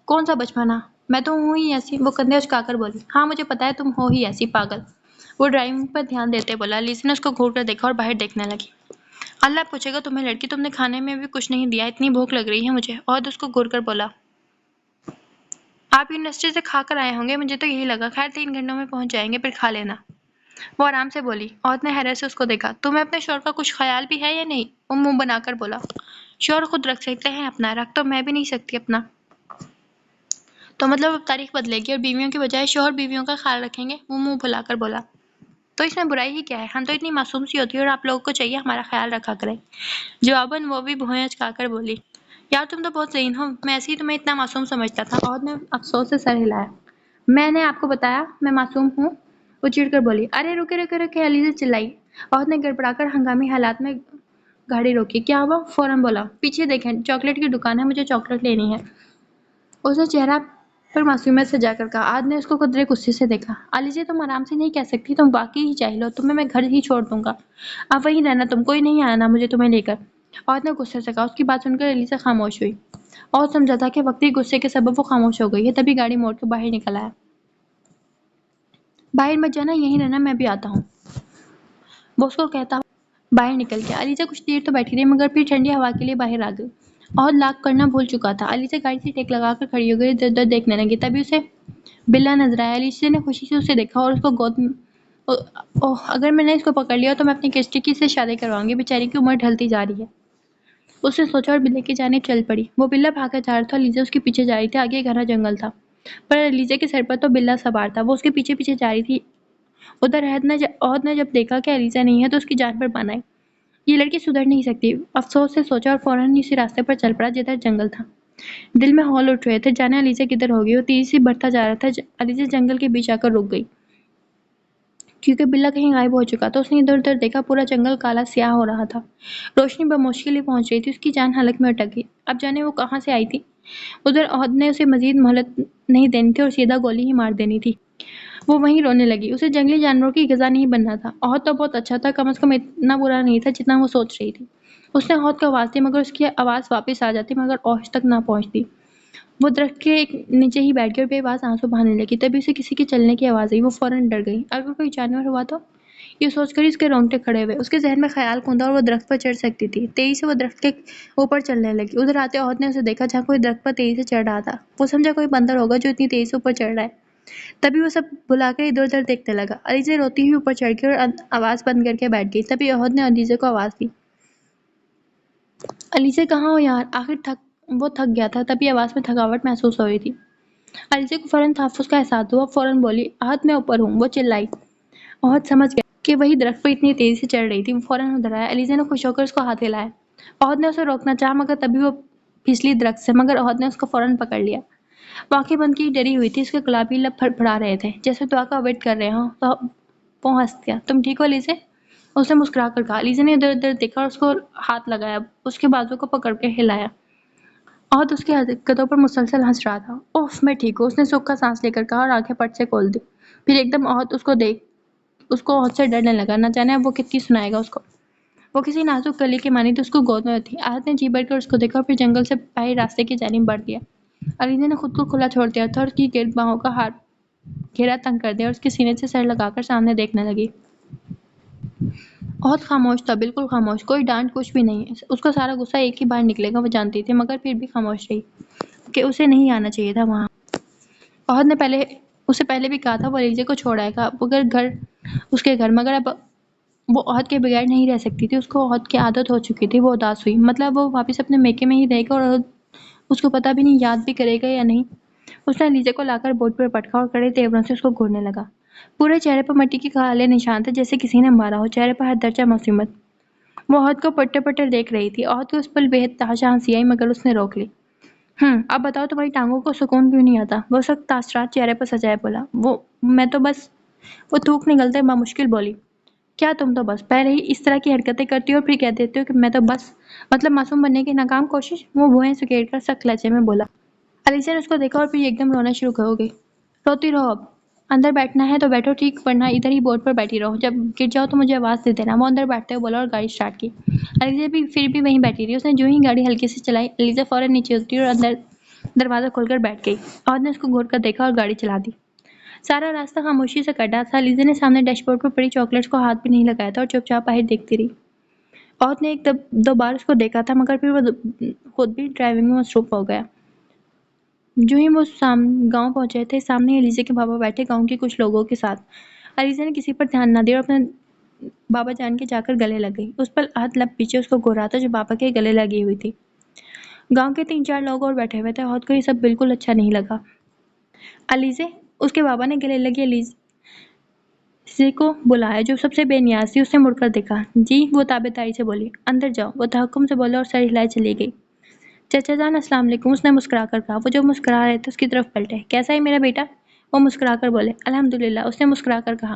کون سا بچپنا؟ میں تو ہوں ہی ایسی، وہ کندھے اچکا کر بولی۔ ہاں مجھے پتا ہے، تم ہو ہی ایسی، پاگل، وہ ڈرائیونگ پر دھیان دیتے بولا۔ علیزہ نے اس کو گھور کر دیکھا اور باہر دیکھنے لگی۔ اللہ پوچھے گا تمہیں لڑکی، تم نے کھانے میں بھی کچھ نہیں دیا، اتنی بھوک لگ رہی ہے مجھے، اور اس کو گھور کر بولا۔ آپ یونیورسٹی سے کھا کر آئے ہوں گے، مجھے تو یہی لگا، خیر 3 گھنٹوں میں پہنچ جائیں گے، پھر کھا لینا، وہ آرام سے بولی۔ عورت نے حیرت سے اس کو دیکھا۔ تمہیں اپنے شوہر کا کچھ خیال بھی ہے یا نہیں؟ وہ منہ بنا کر بولا۔ شوہر خود رکھ سکتے ہیں اپنا، رکھ تو میں بھی نہیں سکتی اپنا۔ تو مطلب اب تاریخ بدلے گی اور بیویوں کی بجائے شوہر بیویوں کا خیال رکھیں گے، وہ منہ پھلا کر بولا۔ تو اس میں برائی ہی کیا ہے، ہم تو اتنی معصوم سی ہوتی ہے اور آپ لوگوں کو چاہیے ہمارا خیال رکھا کرے، جواباً وہ بھی بھویں اچکا کر بولی۔ یار تم تو بہت ذہین ہو، میں ایسے ہی تمہیں اتنا معصوم سمجھتا تھا۔ عورت نے افسوس سے سر ہلایا۔ میں نے آپ کو بتایا میں معصوم ہوں، وہ چڑ کر بولی۔ ارے رکے رکے رکے، علیزہ چلائی۔ عہد نے گڑبڑا کر ہنگامی حالات میں گاڑی روکی۔ کیا ہوا؟ فوراً بولا۔ پیچھے دیکھیں، چاکلیٹ کی دکان ہے، مجھے چاکلیٹ لینی ہے۔ اس نے چہرہ پر معصومیت سجا کر کہا۔ عہد نے اس کو قدرے غصے سے دیکھا۔ علیزہ تم آرام سے نہیں کہہ سکتی، تم واقعی ہی جاہل ہو، تمہیں میں گھر ہی چھوڑ دوں گا، اب وہیں رہنا، تم کوئی نہیں آنا مجھے تمہیں لے کر۔ عہد نے غصے سے کہا۔ اس کی بات سن کر علیزہ خاموش ہوئی۔ عہد سمجھا تھا کہ وقتی غصے کے سبب وہ خاموش ہو گئی ہے، تبھی گاڑی موڑ کے باہر نکل آیا۔ باہر مت جانا، یہیں رہنا، میں بھی آتا ہوں، وہ اس کو کہتا ہوا باہر نکل گیا۔ علیزہ کچھ دیر تو بیٹھی رہی، مگر پھر ٹھنڈی ہوا کے لیے باہر آ گئی۔ عہد لاک کرنا بھول چکا تھا۔ علیزہ گاڑی سے ٹیک لگا کر کھڑی ہو گئی، ادھر ادھر دیکھنے لگی۔ تبھی اسے بلا نظر آیا۔ علیزہ نے خوشی سے اسے دیکھا اور اس کو گود میں اوہ، اگر میں نے اس کو پکڑ لیا تو میں اپنی کشتی سے شادی کرواؤں گی، بیچاری کی عمر ڈھلتی جا رہی ہے، اس نے سوچا اور بلے کی جانب چل پڑی۔ وہ بلا بھاگا جا رہا تھا، علیزہ اس کے پیچھے جا رہی تھی۔ آگے گھنا جنگل تھا، پر علیزہ کے سر پر تو بلا سوار تھا، وہ اس کے پیچھے پیچھے جا رہی تھی۔ ادھر عہد نے جب دیکھا کہ علیزہ نہیں ہے تو اس کی جان پر بن آئی۔ یہ لڑکی سدھر نہیں سکتی، افسوس سے سوچا اور فوراً اسی راستے پر چل پڑا جدھر جنگل تھا۔ دل میں ہول اٹھ رہے تھے، جانے علیزہ کدھر ہوگی۔ وہ تیزی سے بڑھتا جا رہا تھا، علیزہ جنگل کے بیچ آ کر رک گئی، کیونکہ بلا کہیں غائب ہو چکا تھا۔ اس نے ادھر ادھر دیکھا، پورا جنگل کالا سیاہ ہو رہا تھا، روشنی بمشکل ہی پہنچ رہی تھی، اس کی جان حلق میں اٹک گئی۔ اب جانے وہ کہاں سے آئی تھی۔ ادھر عہد نے اسے مزید مہلت نہیں دینی تھی اور سیدھا گولی ہی مار دینی تھی۔ وہ وہیں رونے لگی، اسے جنگلی جانوروں کی غذا نہیں بننا تھا۔ عہد تو بہت اچھا تھا، کم از کم اتنا برا نہیں تھا جتنا وہ سوچ رہی تھی۔ اس نے عہد کو آواز دی، مگر اس کی آواز واپس آ جاتی مگر عہد تک نہ پہنچتی۔ وہ درخت کے ایک نیچے ہی بیٹھ گئی اور بے آواز آنسو بہانے لگی۔ تبھی اسے کسی کے چلنے کی آواز آئی، وہ فوراً ڈر گئی۔ اگر کوئی جانور ہوا تو؟ یہ سوچ کر اس کے رونگٹے کھڑے ہوئے، اس کے ذہن میں خیال کوندا اور وہ درخت پر چڑھ سکتی تھی۔ تیزی سے وہ درخت کے اوپر چلنے لگی۔ ادھر آتے عہد نے اسے دیکھا جہاں کوئی درخت پر تیزی سے چڑھ رہا تھا۔ وہ سمجھا کوئی بندر ہوگا جو اتنی تیزی سے اوپر چڑھ رہا ہے۔ تبھی وہ سب بھلا کر ادھر ادھر دیکھنے لگا۔ علیزہ روتی ہوئی اوپر چڑھ گئی اور آواز بند کر کے بیٹھ گئی۔ تبھی عہد نے علیزہ کو آواز دی۔ علیزہ کہاں ہو یار؟ آخر وہ تھک گیا تھا، تبھی آواز میں تھکاوٹ محسوس ہو رہی تھی۔ علیزہ کو فوراً تحفظ کا احساس ہوا، فوراً بولی۔ عہد میں اوپر ہوں، وہ چلائی۔ عہد سمجھ گیا کہ وہی درخت پر اتنی تیزی سے چڑھ رہی تھی، وہ فوراً ادھر آیا۔ علیزہ نے خوش ہو کر اس کو ہاتھ ہلایا۔ عہد نے اسے روکنا چاہا مگر تبھی وہ پھسلی درخت سے، مگر عہد نے اس کو فوراً پکڑ لیا۔ وہ آنکھیں بند کی ڈری ہوئی تھی، اس کے گلابی لب پھڑپڑا رہے تھے جیسے دعا کا ویٹ کر رہے ہوں۔ تو وہ ہنس دیا۔ تم ٹھیک ہو علیزہ؟ اس نے مسکرا کر کہا۔ علیزہ نے ادھر ادھر دیکھا اور اس کو ہاتھ لگایا، اس کے بازو کو پکڑ کے ہلایا۔ عہد اس کی حرکتوں پر مسلسل ہنس رہا تھا۔ اوف، میں ٹھیک ہوں، اس نے سکھ کا سانس لے کر کہا اور آنکھیں پٹ سے کھول دی۔ پھر ایک دم عہد اس کو عہد سے ڈرنے لگا، نہ جانے اب وہ کتنی سنائے گا اس کو۔ وہ کسی نازک کلی کی مانند اس کو گود میں تھی۔ عہد نے جی بھر کر اس کو دیکھا اور پھر جنگل سے باہر راستے کی جانب بڑھ دیا۔ علیزہ نے خود کو کھلا چھوڑ دیا تھا اور اس کی گرد باہوں کا گھیرا تنگ کر دیا اور اس کے سینے سے سر لگا کر سامنے دیکھنے لگی۔ عہد خاموش تھا، بالکل خاموش، کوئی ڈانٹ کچھ بھی نہیں۔ اس کا سارا غصہ ایک ہی بار نکلے گا، وہ جانتی تھی، مگر پھر بھی خاموش رہی کہ اسے نہیں آنا چاہیے تھا وہاں۔ عہد نے اسے پہلے بھی کہا تھا وہ علیزہ کو چھوڑ آئے گا، اس کے گھر، مگر اب وہ عہد کے بغیر نہیں رہ سکتی تھی۔ اس کو عہد کی عادت ہو چکی تھی۔ وہ اداس ہوئی، مطلب وہ واپس اپنے میکے میں ہی رہے گا اور عہد اس کو پتہ بھی نہیں یاد بھی کرے گا یا نہیں۔ اس نے علیزہ کو لا کر بورڈ پر پٹکا اور کڑے تیوروں سے اس کو گھورنے لگا۔ پورے چہرے پر مٹی کے کالے نشان تھے جیسے کسی نے مارا ہو، چہرے پر ہر درجہ معصومیت۔ وہ عہد کو پٹے پٹے دیکھ رہی تھی۔ عہد کو اس پر بے حد تحاشا ہنسی آئی مگر اس نے روک لی۔ اب بتاؤ تمہاری ٹانگوں کو سکون کیوں نہیں آتا؟ وہ سخت تاثرات چہرے پر سجائے بولا۔ میں تو بس، وہ تھوک نگلتے بمشکل بولی۔ کیا تم تو بس پہلے ہی اس طرح کی حرکتیں کرتی ہو اور پھر کہہ دیتے ہو کہ میں تو بس، مطلب معصوم بننے کی ناکام کوشش؟ وہ بھویں سکیڑ کر سخت لہجے میں بولا۔ علیزہ نے اس کو دیکھا اور پھر ایک دم رونا شروع ہو گئی۔ روتی رہو، اب اندر بیٹھنا ہے تو بیٹھو ٹھیک، ورنہ ادھر ہی بورڈ پر بیٹھی رہو، جب گر جاؤ تو مجھے آواز دے دینا۔ وہ اندر بیٹھتے ہوئے بولا اور گاڑی سٹارٹ کی۔ علیزہ بھی پھر بھی وہیں بیٹھی رہی۔ اس نے جو ہی گاڑی ہلکے سے چلائی، علیزہ فوراً نیچے اتری اور اندر دروازہ کھول کر بیٹھ گئی۔ عہد نے اس کو گھور کر دیکھا اور گاڑی چلا دی۔ سارا راستہ خاموشی سے کٹا تھا۔ علیزہ نے سامنے ڈیش بورڈ پر پڑی چاکلیٹس کو ہاتھ بھی نہیں لگایا تھا اور چپ چاپ باہر دیکھتی رہی۔ عہد نے ایک دو بار اس کو دیکھا تھا مگر پھر وہ خود بھی ڈرائیونگ میں مصروف ہو گیا۔ جو ہی وہ گاؤں پہنچے تھے، سامنے علیزہ کے بابا بیٹھے گاؤں کے کچھ لوگوں کے ساتھ۔ علیزہ نے کسی پر دھیان نہ دیا اور اپنے بابا جان کے جا کر گلے لگ گئی۔ اس پر ہاتھ لب پیچھے اس کو گھور رہا تھا جو بابا کے گلے لگی ہوئی تھی۔ گاؤں کے 3-4 لوگ اور بیٹھے ہوئے تھے۔ عہد کو یہ سب بالکل اچھا نہیں لگا۔ علیزہ، اس کے بابا نے گلے لگی علیزہ کو بلایا جو سب سے بے نیاز تھی۔ اس نے مڑ کر دیکھا۔ جی، وہ تابع داری سے بولی۔ اندر جاؤ، وہ تحکم سے بولا اور سر ہلائے چلی گئی۔ چچا جان السلام علیکم، اس نے مسکرا کر کہا۔ وہ جو مسکرا رہے تھے اس کی طرف پلٹے۔ کیسا ہے میرا بیٹا؟ وہ مسکرا کر بولے۔ الحمدللہ، اس نے مسکرا کر کہا۔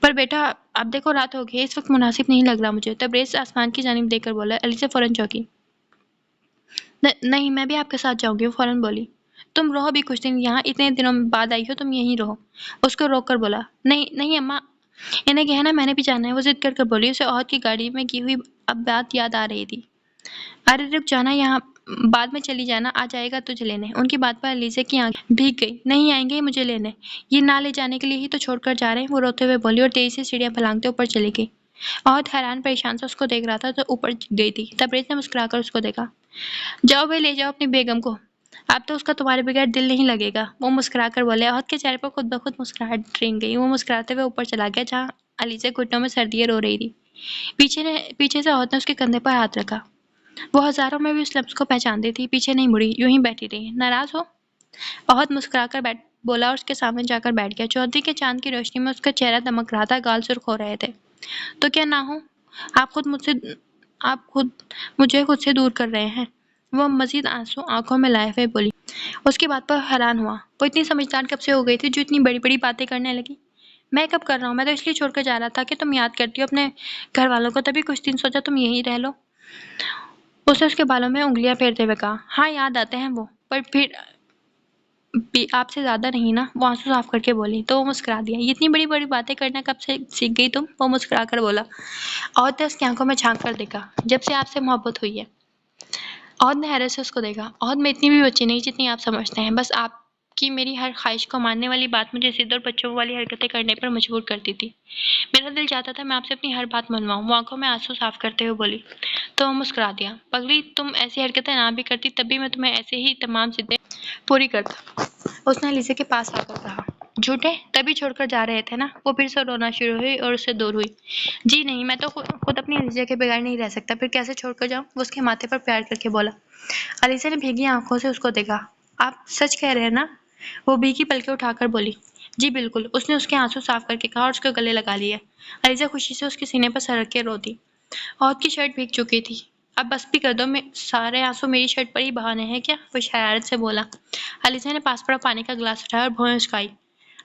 پر بیٹا اب دیکھو رات ہو گئی، اس وقت مناسب نہیں لگ رہا مجھے۔ تبریز آسمان کی جانب دیکھ کر بولا۔ علیزہ فوراً چونکی۔ نہیں میں بھی آپ کے ساتھ جاؤں گی، وہ فوراً بولی۔ تم رہو بھی کچھ دن یہاں، اتنے دنوں بعد آئی ہو، تم یہیں رہو۔ اس کو روک کر بولا۔ نہیں اماں، انہیں کہنا میں نے بھی جانا ہے، وہ ضد کر بولی۔ اسے عہد کی گاڑی میں کی ہوئی اب بات یاد آ رہی تھی۔ ارے رک جانا یہاں، بعد میں چلی جانا، آ جائے گا تجھے لینے۔ ان کی بات پر علیزہ کی آنکھ بھیگ گئی۔ نہیں آئیں گے مجھے لینے، یہ نہ لے جانے کے لیے ہی تو چھوڑ کر جا رہے ہیں، وہ روتے ہوئے بولی اور تیزی سے سیڑھیاں پھلانگتے اوپر چلی گئی۔ عہد حیران پریشان سے اس کو دیکھ رہا تھا تو اوپر گئی تھی۔ تبریز نے مسکرا کر اس کو دیکھا۔ جاؤ بھائی، لے جاؤ اپنی بیگم کو، اب تو اس کا تمہارے بغیر دل نہیں لگے گا، وہ مسکرا کر بولے۔ عہد کے چہرے پر خود بخود مسکراہٹ رنگ گئی، وہ مسکراتے ہوئے اوپر چلا گیا جہاں علیزہ گھٹنوں میں سر دیے رو رہی تھی۔ پیچھے سے عہد نے اس کے کندھے پر ہاتھ رکھا۔ وہ ہزاروں میں بھی اس لفظ کو پہچانتی تھی۔ پیچھے نہیں مڑی، یوں ہی بیٹھی رہی۔ ناراض ہو؟ عہد مسکرا کر بولا اور اس کے سامنے جا کر بیٹھ گیا۔ چودھری کے چاند کی روشنی میں اس کا چہرہ دمک رہا تھا، گال سرخ ہو رہے تھے۔ تو کیا نہ ہو؟ آپ خود مجھے خود سے دور کر رہے ہیں، وہ مزید آنسو آنکھوں میں لائے ہوئے بولی۔ اس کی بات پر حیران ہوا۔ وہ اتنی سمجھدار کب سے ہو گئی تھی جو اتنی بڑی بڑی باتیں کرنے لگی؟ میں کب کر رہا ہوں؟ میں تو اس لیے چھوڑ کر جا رہا تھا کہ تم یاد کرتی ہو اپنے گھر والوں کو، تبھی کچھ دن سوچا تم یہیں رہ لو۔ اس نے اس کے بالوں میں انگلیاں پھیرتے ہوئے کہا۔ ہاں یاد آتے ہیں وہ، پر پھر بھی آپ سے زیادہ نہیں نا، وہ آنسو صاف کر کے بولی۔ تو وہ مسکرا دیا۔ یہ اتنی بڑی بڑی باتیں کرنا کب سے سیکھ گئی تم؟ وہ مسکرا کر بولا۔ عہد نے اس کی آنکھوں میں جھانک کر دیکھا۔ جب سے آپ سے محبت ہوئی ہے۔ عہد نے حیرت سے اس کو دیکھا۔ عہد میں اتنی بھی بچی نہیں جتنی آپ سمجھتے ہیں، بس آپ کی میری ہر خواہش کو ماننے والی بات مجھے ضد اور بچوں والی حرکتیں کرنے پر مجبور کرتی تھی۔ میرا دل چاہتا تھا میں آپ سے اپنی ہر بات منواؤں، وہ آنکھوں میں آنسو صاف کرتے ہوئے بولی۔ تو وہ مسکرا دیا۔ پگلی، تم ایسی حرکتیں نہ بھی کرتی تب بھی میں تمہیں ایسے ہی تمام ضدیں پوری کرتا، اس نے علیزہ کے پاس آ کر کہا۔ جھوٹے، تبھی چھوڑ کر جا رہے تھے نا؟ وہ پھر سے رونا شروع ہوئی اور اس سے دور ہوئی۔ جی نہیں، میں تو خود اپنی علیزہ کے بغیر نہیں رہ سکتا، پھر کیسے چھوڑ کر جاؤں؟ وہ اس کے ماتھے پر پیار کر کے بولا۔ علیزہ نے بھیگی آنکھوں سے اس کو دیکھا۔ آپ سچ کہہ رہے ہیں نا؟ وہ بھیگی پلکیں اٹھا کر بولی۔ جی بالکل، اس نے اس کے آنسو صاف کر کے کہا اور اس کے گلے لگا لیے۔ علیزہ خوشی سے اس کے سینے پر سر رکھ کے روتی۔ عہد کی شرٹ بھیگ چکی تھی۔ اب بس بھی کر دو، سارے آنسو میری شرٹ پر ہی بہانے ہیں کیا؟ وہ شرارت سے بولا۔ علیزہ نے پاس پڑا پانی کا گلاس اٹھایا اور بھویں اسکائی۔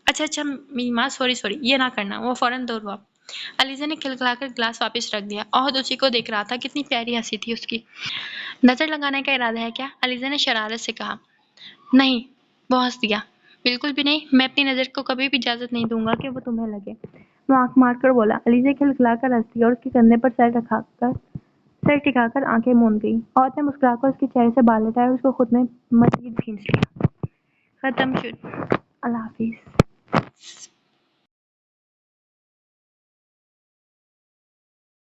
اچھا میری ماں، سوری، یہ نہ کرنا، وہ فوراً دور ہوا۔ علیزہ نے کھلکھلا کر گلاس واپس رکھ دیا۔ عہد اسی کو دیکھ رہا تھا، کتنی پیاری ہنسی تھی اس کی۔ نظر لگانے کا ارادہ ہے کیا؟ علیزہ نے شرارت سے کہا۔ نہیں، وہ ہنس دیا۔ بالکل بھی نہیں، میں اپنی نظر کو کبھی بھی اجازت نہیں دوں گا کہ وہ تمہیں لگے، وہ آنکھ مار کر بولا۔ علیزہ کھلکھلا کر ہنس دیا اور اس کے کندھے پر سر ٹکا کر آنکھیں موند گئی۔ عورت نے مسکرا کر اس کے چہرے سے بال ہٹائے اور اس کو خود میں مزید کھینچ لیا۔ ختم شد۔ اللہ حافظ۔